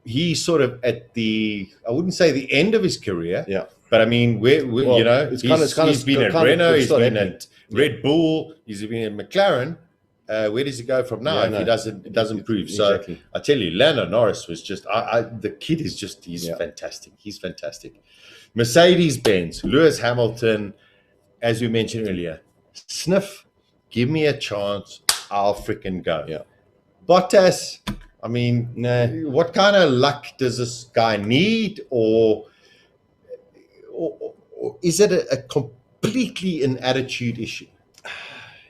he's sort of at I wouldn't say the end of his career. Yeah. But I mean, he's been at Renault, he's been at Red Bull, he's been at McLaren. Where does he go from now if he doesn't prove? Exactly. So I tell you, Lando Norris was just, the kid is just, he's fantastic. He's fantastic. Mercedes-Benz, Lewis Hamilton, as we mentioned earlier, sniff, give me a chance, I'll freaking go. Yeah. Bottas, I mean, what kind of luck does this guy need, or is it a completely an attitude issue?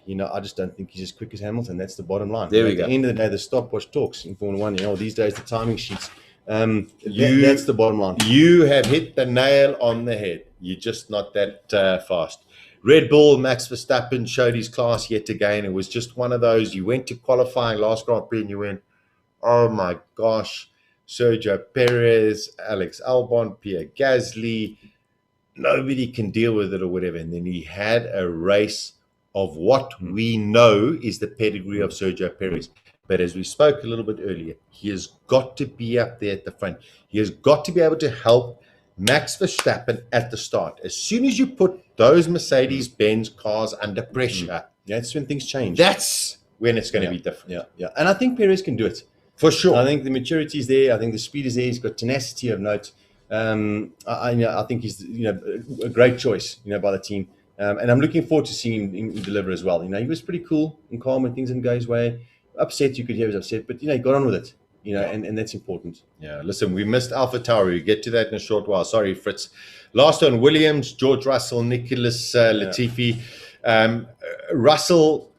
I just don't think he's as quick as Hamilton. That's the bottom line. There we go. At the end of the day, the stopwatch talks in Formula 1. These days, the timing sheets, that's the bottom line. You have hit the nail on the head. You're just not that fast. Red Bull, Max Verstappen showed his class yet again. It was just one of those, you went to qualifying last Grand Prix and you went, oh my gosh, Sergio Perez, Alex Albon, Pierre Gasly, nobody can deal with it or whatever. And then he had a race of what we know is the pedigree of Sergio Perez. But as we spoke a little bit earlier, he has got to be up there at the front. He has got to be able to help Max Verstappen at the start. As soon as you put those Mercedes-Benz cars under pressure, that's when things change. That's when it's going to be different. Yeah. And I think Perez can do it. For sure. I think the maturity is there. I think the speed is there. He's got tenacity of note. I think he's a great choice by the team. And I'm looking forward to seeing him deliver as well. He was pretty cool and calm when things didn't go his way. Upset, you could hear he was upset, but he got on with it. And that's important. Yeah, listen, we missed AlphaTauri. We'll get to that in a short while. Sorry, Fritz. Last one, Williams, George Russell, Nicholas Latifi. Russell,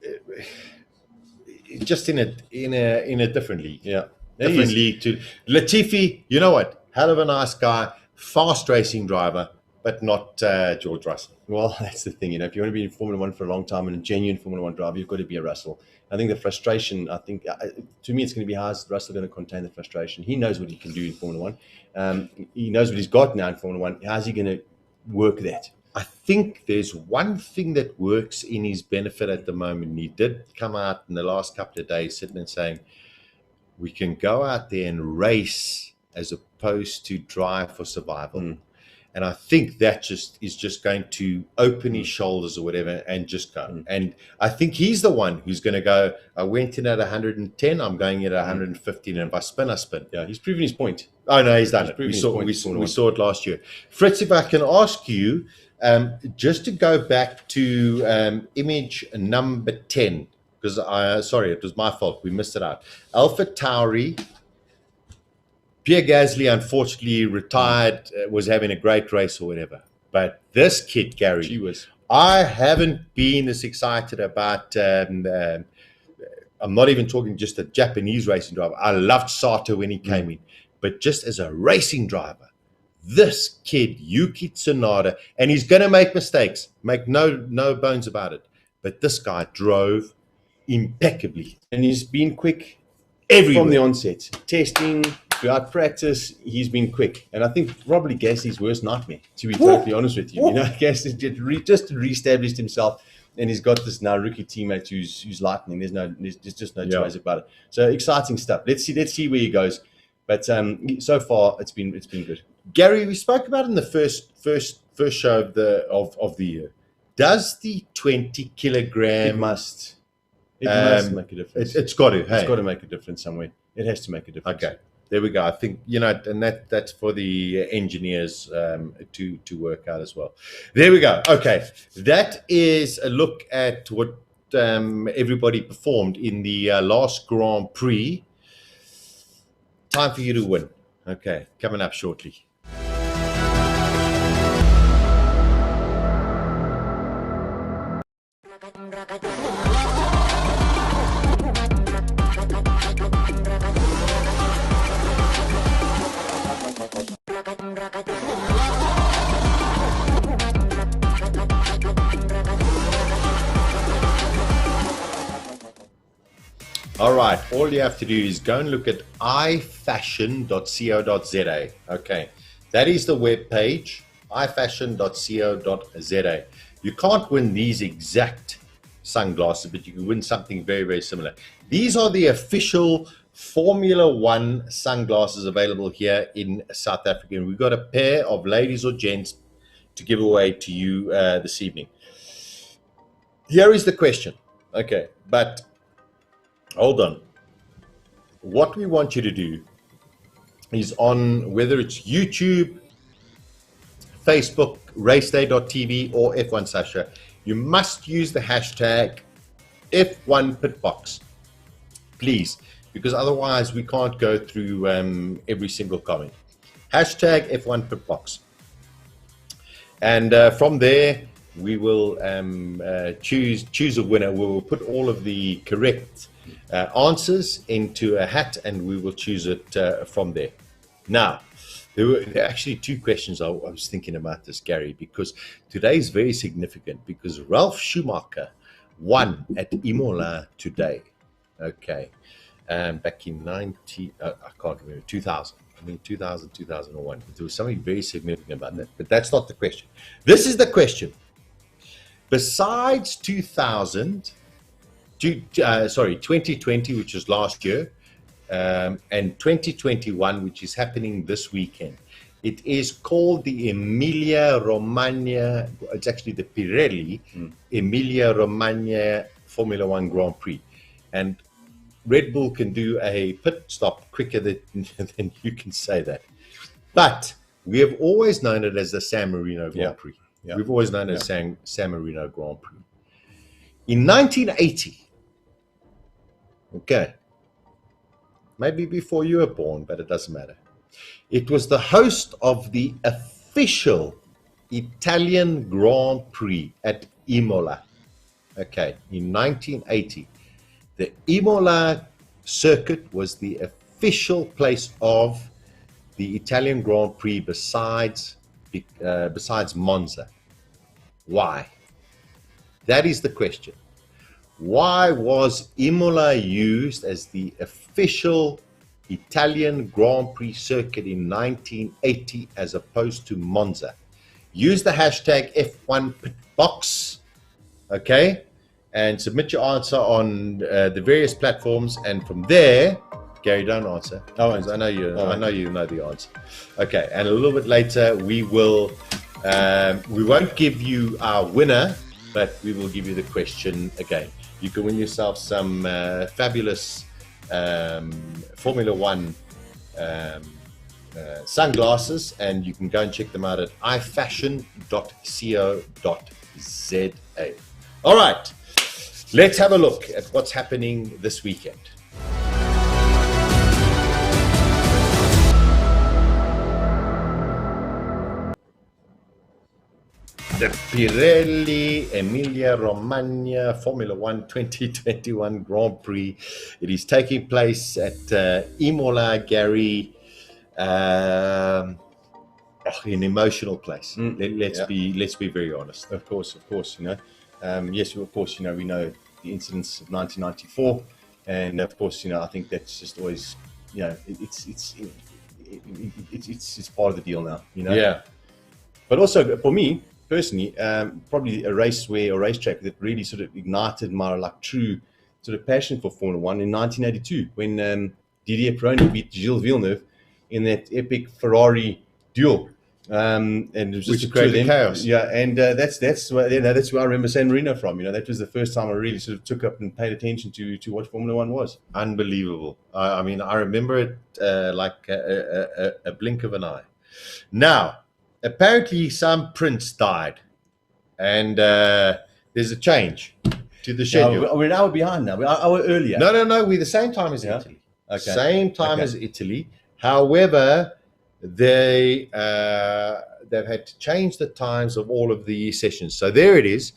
just in a different league. Yeah. Different league to Latifi. You know what? Hell of a nice guy, fast racing driver, but not George Russell. Well, that's the thing. If you want to be in Formula 1 for a long time and a genuine Formula 1 driver, you've got to be a Russell. I think the frustration, to me, it's going to be how is Russell going to contain the frustration? He knows what he can do in Formula 1. He knows what he's got now in Formula 1. How's he going to work that? I think there's one thing that works in his benefit at the moment. He did come out in the last couple of days sitting and saying, we can go out there and race as opposed to drive for survival. And I think that is just going to open his shoulders or whatever and just go. And I think he's the one who's going to go, I went in at 110, I'm going in at 115, and if I spin, I spin. Yeah, he's proven his point. Oh, no, he's done it. We saw it last year. Fritz, if I can ask you, just to go back to image number 10, because sorry, it was my fault. We missed it out. Alpha Tauri. Pierre Gasly, unfortunately, retired, was having a great race or whatever. But this kid, Gary, I haven't been as excited about, I'm not even talking just a Japanese racing driver. I loved Sato when he came in. But just as a racing driver, this kid, Yuki Tsunoda, and he's going to make mistakes, make no bones about it. But this guy drove impeccably. And he's been quick everywhere. From the onset. Testing, throughout practice, he's been quick. And I think probably Gasly's worst nightmare, to be totally honest with you. You know, Gasly just reestablished himself, and he's got this now rookie teammate who's lightning. There's just no choice about it. So exciting stuff. Let's see where he goes. But so far, it's been good. Gary, we spoke about in the first show of the year. Does the 20 kilogram? It must make a difference. It's got to. It's got to make a difference somewhere. It has to make a difference. Okay, there we go. I think and that's for the engineers to work out as well. There we go. Okay, that is a look at what everybody performed in the last Grand Prix. Time for you to win. Okay, coming up shortly. All right, all you have to do is go and look at ifashion.co.za. Okay, that is the web page, ifashion.co.za. You can't win these exact sunglasses, but you can win something very, very similar. These are the official Formula One sunglasses available here in South Africa. And we've got a pair of ladies or gents to give away to you this evening. Here is the question. Okay, but hold on. What we want you to do is on whether it's YouTube, Facebook, raceday.tv, or F1 Sasha, you must use the hashtag F1 PitBox, please, because otherwise we can't go through every single comment. Hashtag F1 PitBox. And from there, we will choose a winner. We will put all of the correct answers into a hat, and we will choose it from there. Now, there were actually two questions I was thinking about this, Gary, because today is very significant because Ralf Schumacher won at Imola today. Okay, back in I can't remember, 2000. I mean, 2000, 2001. There was something very significant about that, but that's not the question. This is the question. Besides 2020, which was last year, and 2021, which is happening this weekend, it is called the Emilia Romagna. It's actually the Pirelli Emilia Romagna Formula One Grand Prix, and Red Bull can do a pit stop quicker than you can say that. But we have always known it as the San Marino Grand Prix. Yeah. We've always known it as San Marino Grand Prix. In 1980, okay, maybe before you were born, but it doesn't matter. It was the host of the official Italian Grand Prix at Imola. Okay, in 1980, the Imola circuit was the official place of the Italian Grand Prix besides Monza. Why? That is the question. Why was Imola used as the official Italian Grand Prix circuit in 1980 as opposed to Monza? Use the hashtag F1 PitBox, okay, and submit your answer on the various platforms, and from there Gary, don't answer. Oh, I know you. oh, I know you know the answer. Okay, and a little bit later we will. We won't give you our winner, but we will give you the question again. You can win yourself some fabulous Formula One sunglasses, and you can go and check them out at ifashion.co.za. All right, let's have a look at what's happening this weekend. The Pirelli Emilia Romagna Formula One 2021 Grand Prix. It is taking place at Imola, Gary. An emotional place. Let's be very honest. Of course. Yes, of course. We know the incidents of 1994, and of course, I think that's just always, it's part of the deal now. Yeah. But also for me personally, probably a raceway or racetrack that really sort of ignited my true sort of passion for Formula One in 1982 when Didier Pironi beat Gilles Villeneuve in that epic Ferrari duel. And it was just which created chaos. Yeah, and that's where I remember San Marino from. That was the first time I really sort of took up and paid attention to what Formula One was. Unbelievable. I mean, I remember it like a blink of an eye. Now, apparently, some prince died, and there's a change to the schedule. We're an hour behind now. We're an hour earlier. No. We're the same time as Italy. Okay. Same time as Italy. However, they've had to change the times of all of the sessions. So there it is.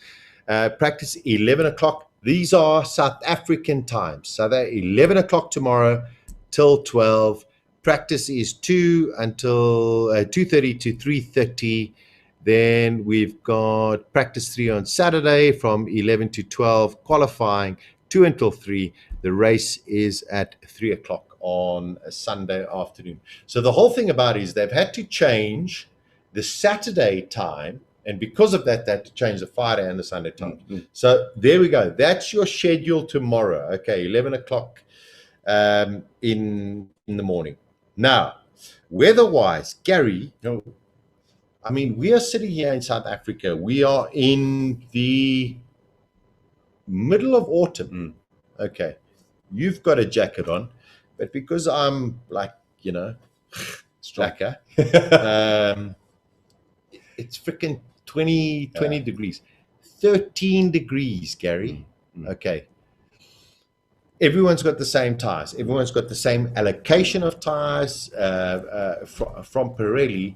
Practice 11 o'clock. These are South African times. So they're 11 o'clock tomorrow till 12. Practice is 2 until 2:30 to 3:30. Then we've got practice 3 on Saturday from 11 to 12. Qualifying 2 until 3. The race is at 3 o'clock on a Sunday afternoon. So the whole thing about it is they've had to change the Saturday time, and because of that, they had to change the Friday and the Sunday time. Mm-hmm. So there we go. That's your schedule tomorrow. Okay, 11 o'clock in the morning. Now, weather-wise, Gary, I mean, we are sitting here in South Africa. We are in the middle of autumn. Okay, you've got a jacket on, but because I'm slacker, it's freaking 20 degrees. 13 degrees, Gary. Okay. Everyone's got the same tires. Everyone's got the same allocation of tires from Pirelli.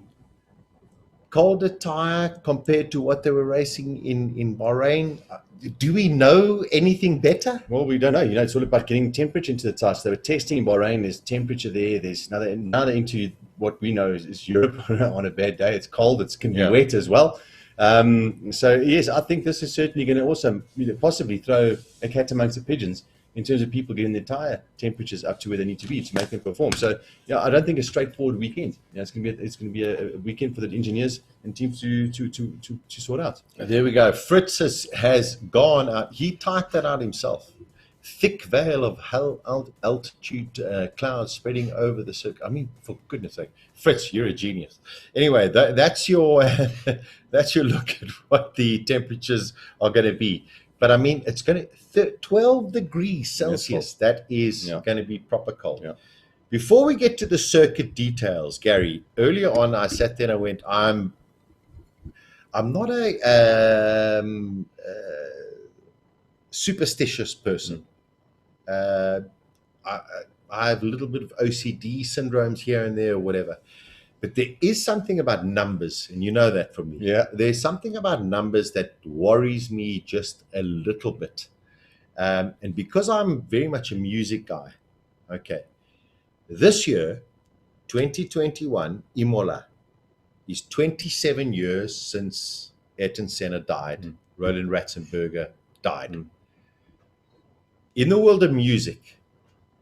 Colder tire compared to what they were racing in Bahrain. Do we know anything better? Well, we don't know. It's all about getting temperature into the tires. So they were testing in Bahrain. There's temperature there. There's another into what we know is Europe on a bad day. It's cold. It can be wet as well. So yes, I think this is certainly going to also possibly throw a cat amongst the pigeons in terms of people getting their tire temperatures up to where they need to be to make them perform. So I don't think a straightforward weekend. It's going to be a weekend for the engineers and teams to sort out. There we go. Fritz has gone out. He typed that out himself. Thick veil of altitude clouds spreading over the circuit. I mean, for goodness sake, Fritz, you're a genius. Anyway, that's your that's your look at what the temperatures are going to be. But I mean, it's going to 12 degrees Celsius. That is going to be proper cold. Yeah. Before we get to the circuit details, Gary, earlier on I sat there and I went, I'm not a superstitious person. I have a little bit of OCD syndromes here and there or whatever. But there is something about numbers, and you know that from me. Yeah. There's something about numbers that worries me just a little bit. And because I'm very much a music guy, okay, this year, 2021, Imola, is 27 years since Ayrton Senna died, Roland Ratzenberger died. In the world of music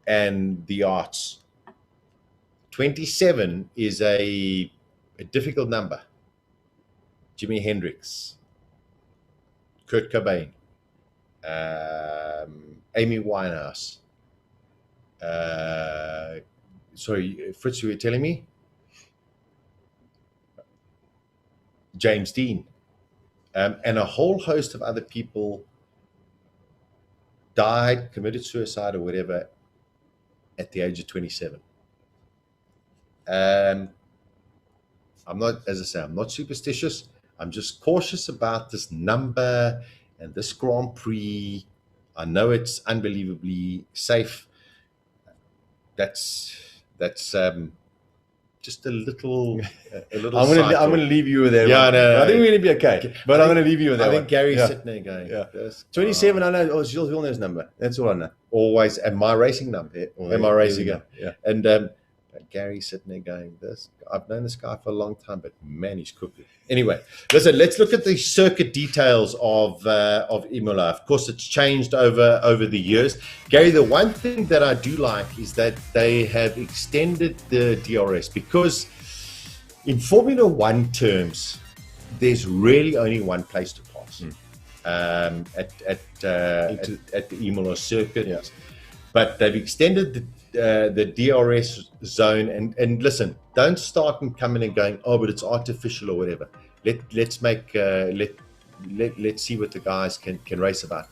and the arts, 27 is a difficult number. Jimi Hendrix, Kurt Cobain, Amy Winehouse, sorry, Fritz, you were telling me? James Dean. And a whole host of other people died, committed suicide or whatever at the age of 27. I'm not, as I say, I'm not superstitious. I'm just cautious about this number and this Grand Prix. I know it's unbelievably safe. That's just a little. I'm going to leave you with that. Yeah, one. no, I think we're going to be okay. But I'm going to leave you with that. I think one. Gary's Yeah. sitting there going, Yeah. "This 27. guy." I know. Oh, Gilles Villeneuve's number. That's all I know. Always, and my racing number. Yeah, well, And my there racing we go. number. Yeah. And Gary's sitting there going, "This." I've known this guy for a long time, but man, he's cooking. Anyway, listen. Let's look at the circuit details of Imola. Of course, it's changed over the years. Gary, the one thing that I do like is that they have extended the DRS, because in Formula One terms, there's really only one place to pass at the Imola circuit. Yeah. But they've extended the DRS zone, and listen, don't start and coming and going, oh, but it's artificial or whatever. Let's see what the guys can race about.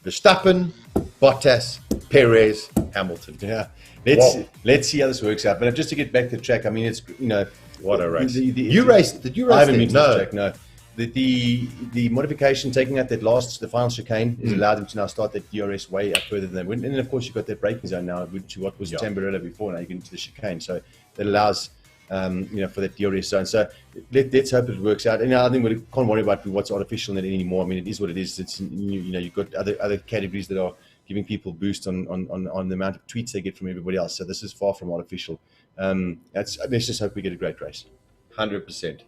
Verstappen, Bottas, Perez, Hamilton. Yeah. Wow. Let's see how this works out. But just to get back to the track, I mean, it's, What a race! Did you race I haven't there? been to the track. No. The modification, taking out the final chicane, has allowed them to now start that DRS way up further than they went. And then, of course, you've got that braking zone now, which what was Tamburello before. Now you get into the chicane, so that allows for that DRS zone. So let's hope it works out. And I think we can't worry about what's artificial in it anymore. I mean, it is what it is. It's you've got other categories that are giving people boost on the amount of tweets they get from everybody else. So this is far from artificial. Let's just hope we get a great race. 100%.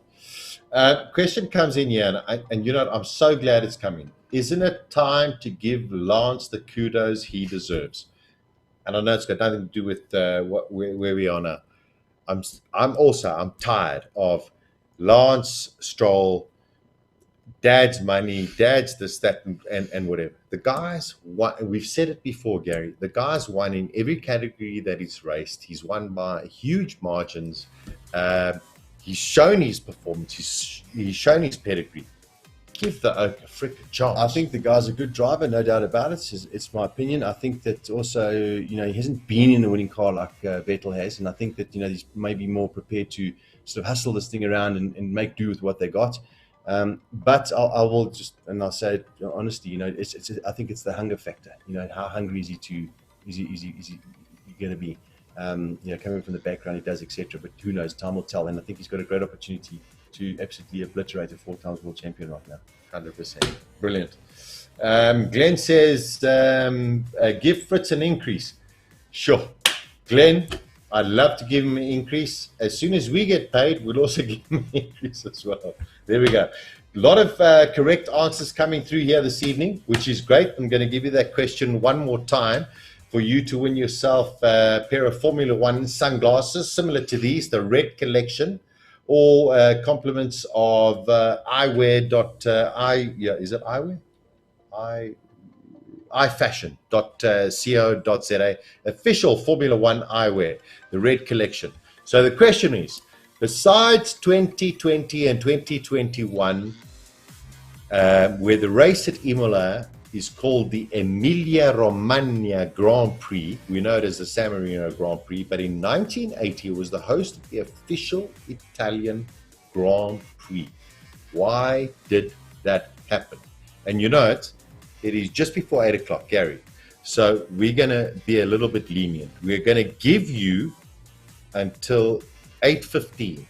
Question comes in here, and I'm so glad it's coming. Isn't it time to give Lance the kudos he deserves? And I know it's got nothing to do with where we are now. I'm tired of Lance Stroll, Dad's money, Dad's this, that, and whatever. The guys won. We've said it before, Gary. The guys won in every category that he's raced. He's won by huge margins. He's shown his performance. He's shown his pedigree. Give the oak a frickin' chance. I think the guy's a good driver, no doubt about it. It's my opinion. I think that also, he hasn't been in a winning car like Vettel has, and I think that he's maybe more prepared to sort of hustle this thing around and make do with what they got. But I will just, and I'll say it honestly, I think it's the hunger factor. How hungry is he going to be? Coming from the background he does, etc. But who knows? Time will tell. And I think he's got a great opportunity to absolutely obliterate a 4 times world champion right now. 100%. Brilliant. Glenn says, give Fritz an increase. Sure. Glenn, I'd love to give him an increase. As soon as we get paid, we'll also give him an increase as well. There we go. A lot of correct answers coming through here this evening, which is great. I'm going to give you that question one more time for you to win yourself a pair of Formula One sunglasses, similar to these, the red collection, or compliments of eyewear. Is it eyewear? ifashion.co.za, official Formula One eyewear, the red collection. So the question is, besides 2020 and 2021, where the race at Imola is called the Emilia Romagna Grand Prix. We know it as the San Marino Grand Prix, but in 1980 it was the host of the official Italian Grand Prix. Why did that happen? And it is just before 8 o'clock, Gary. So we're going to be a little bit lenient. We're going to give you until 8:15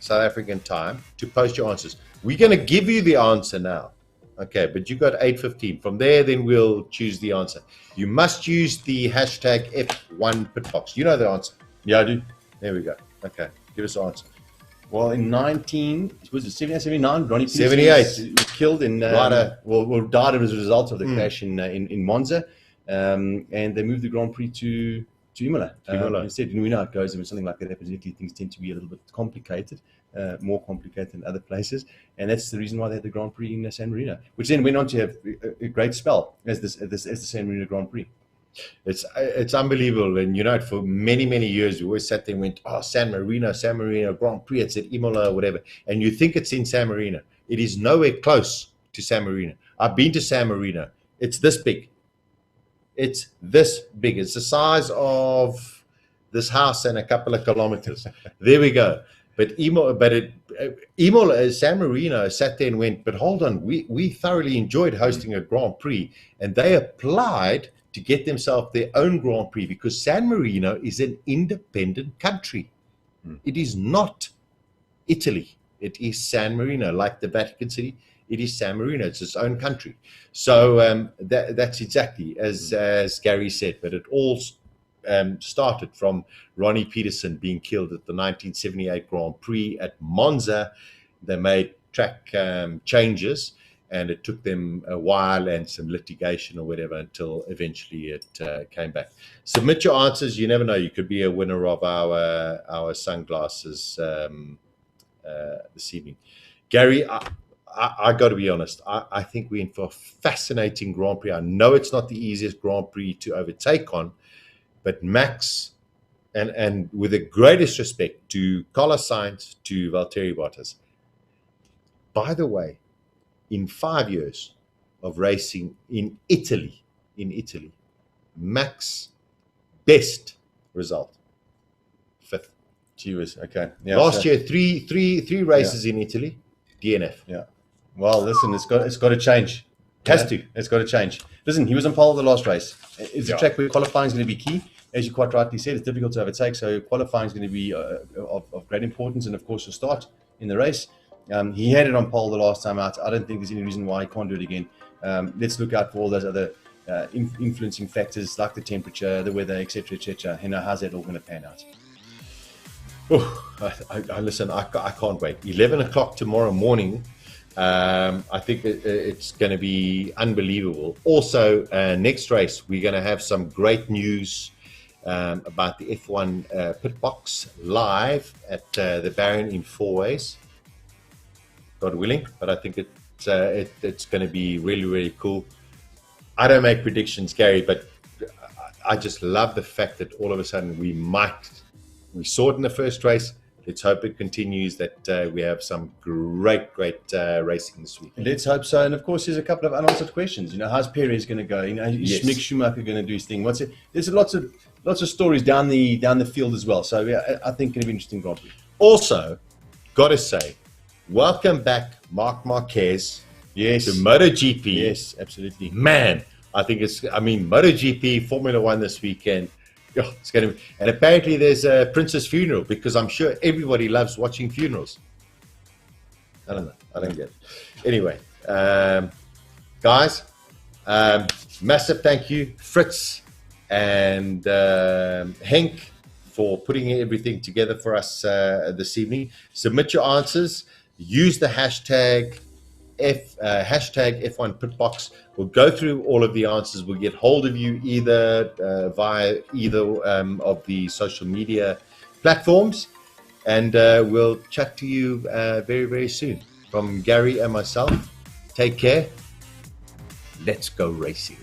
South African time to post your answers. We're going to give you the answer now. Okay, but you got 8:15. From there, then we'll choose the answer. You must use the hashtag F1 PitBox. You know the answer. Yeah, I do. There we go. Okay, give us the answer. Well, in 79, Ronnie Peterson 78 was killed in died as a result of the crash in Monza, and they moved the Grand Prix to Imola. Instead, we know how it goes. When something like that happens, things tend to be a little bit complicated, more complicated than other places, and that's the reason why they had the Grand Prix in San Marino, which then went on to have a great spell as the San Marino Grand Prix. It's unbelievable. And for many years we always sat there and went, oh, San Marino, Grand Prix, it's at Imola or whatever. And you think it's in San Marino. It is nowhere close to San Marino. I've been to San Marino. It's this big. It's this big. It's the size of this house and a couple of kilometers. There we go. But Imola, San Marino sat there and went, but hold on, we thoroughly enjoyed hosting a Grand Prix, and they applied to get themselves their own Grand Prix because San Marino is an independent country. It is not Italy. It is San Marino, like the Vatican City. It is San Marino. It's its own country. So that's exactly as Gary said. But it all started from Ronnie Peterson being killed at the 1978 Grand Prix at Monza. They made track changes, and it took them a while and some litigation or whatever until eventually it came back. Submit your answers. You never know. You could be a winner of our sunglasses this evening. Gary, I got to be honest. I think we're in for a fascinating Grand Prix. I know it's not the easiest Grand Prix to overtake on, but Max, and with the greatest respect to Carlos Sainz, to Valtteri Bottas. By the way, in 5 years of racing in Italy, Max best result, 5th. Gee whiz, okay. Yeah, Last year, three races in Italy, DNF. Yeah. Well, listen, it's got to change. It's got to change. Listen, he was on pole of the last race. It's a track where qualifying is going to be key. As you quite rightly said, it's difficult to overtake, so qualifying is going to be of great importance, and of course, your start in the race. He had it on pole the last time out. I don't think there's any reason why he can't do it again. Let's look out for all those other influencing factors like the temperature, the weather, etc., etc. How's that all going to pan out? Listen, I can't wait. 11 o'clock tomorrow morning. I think it's going to be unbelievable. Also, next race, we're going to have some great news about the F1 PitBox live at the Baron in 4 ways. God willing, but I think it's going to be really, really cool. I don't make predictions, Gary, but I just love the fact that all of a sudden we saw it in the first race. Let's hope it continues, that we have some great racing this week. Let's hope so. And of course, there's a couple of unanswered questions. How's Pirelli going to go? Is Mick Schumacher going to do his thing? There's lots of stories down the field as well. So yeah, I think it'll be interesting Grand Prix. Also, got to say, welcome back, Marc Marquez. Yes. To MotoGP. Yes, absolutely. Man, MotoGP, Formula One this weekend. Oh, it's going to be, and apparently there's a Prince's funeral, because I'm sure everybody loves watching funerals. I don't know. I don't get it. Anyway, guys, massive thank you, Fritz and Henk, for putting everything together for us this evening. Submit your answers. Use the hashtag F1 PitBox. We'll go through all of the answers. We'll get hold of you either via either of the social media platforms, and we'll chat to you very, very soon. From Gary and myself, take care. Let's go racing.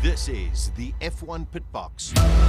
This is the F1 PitBox.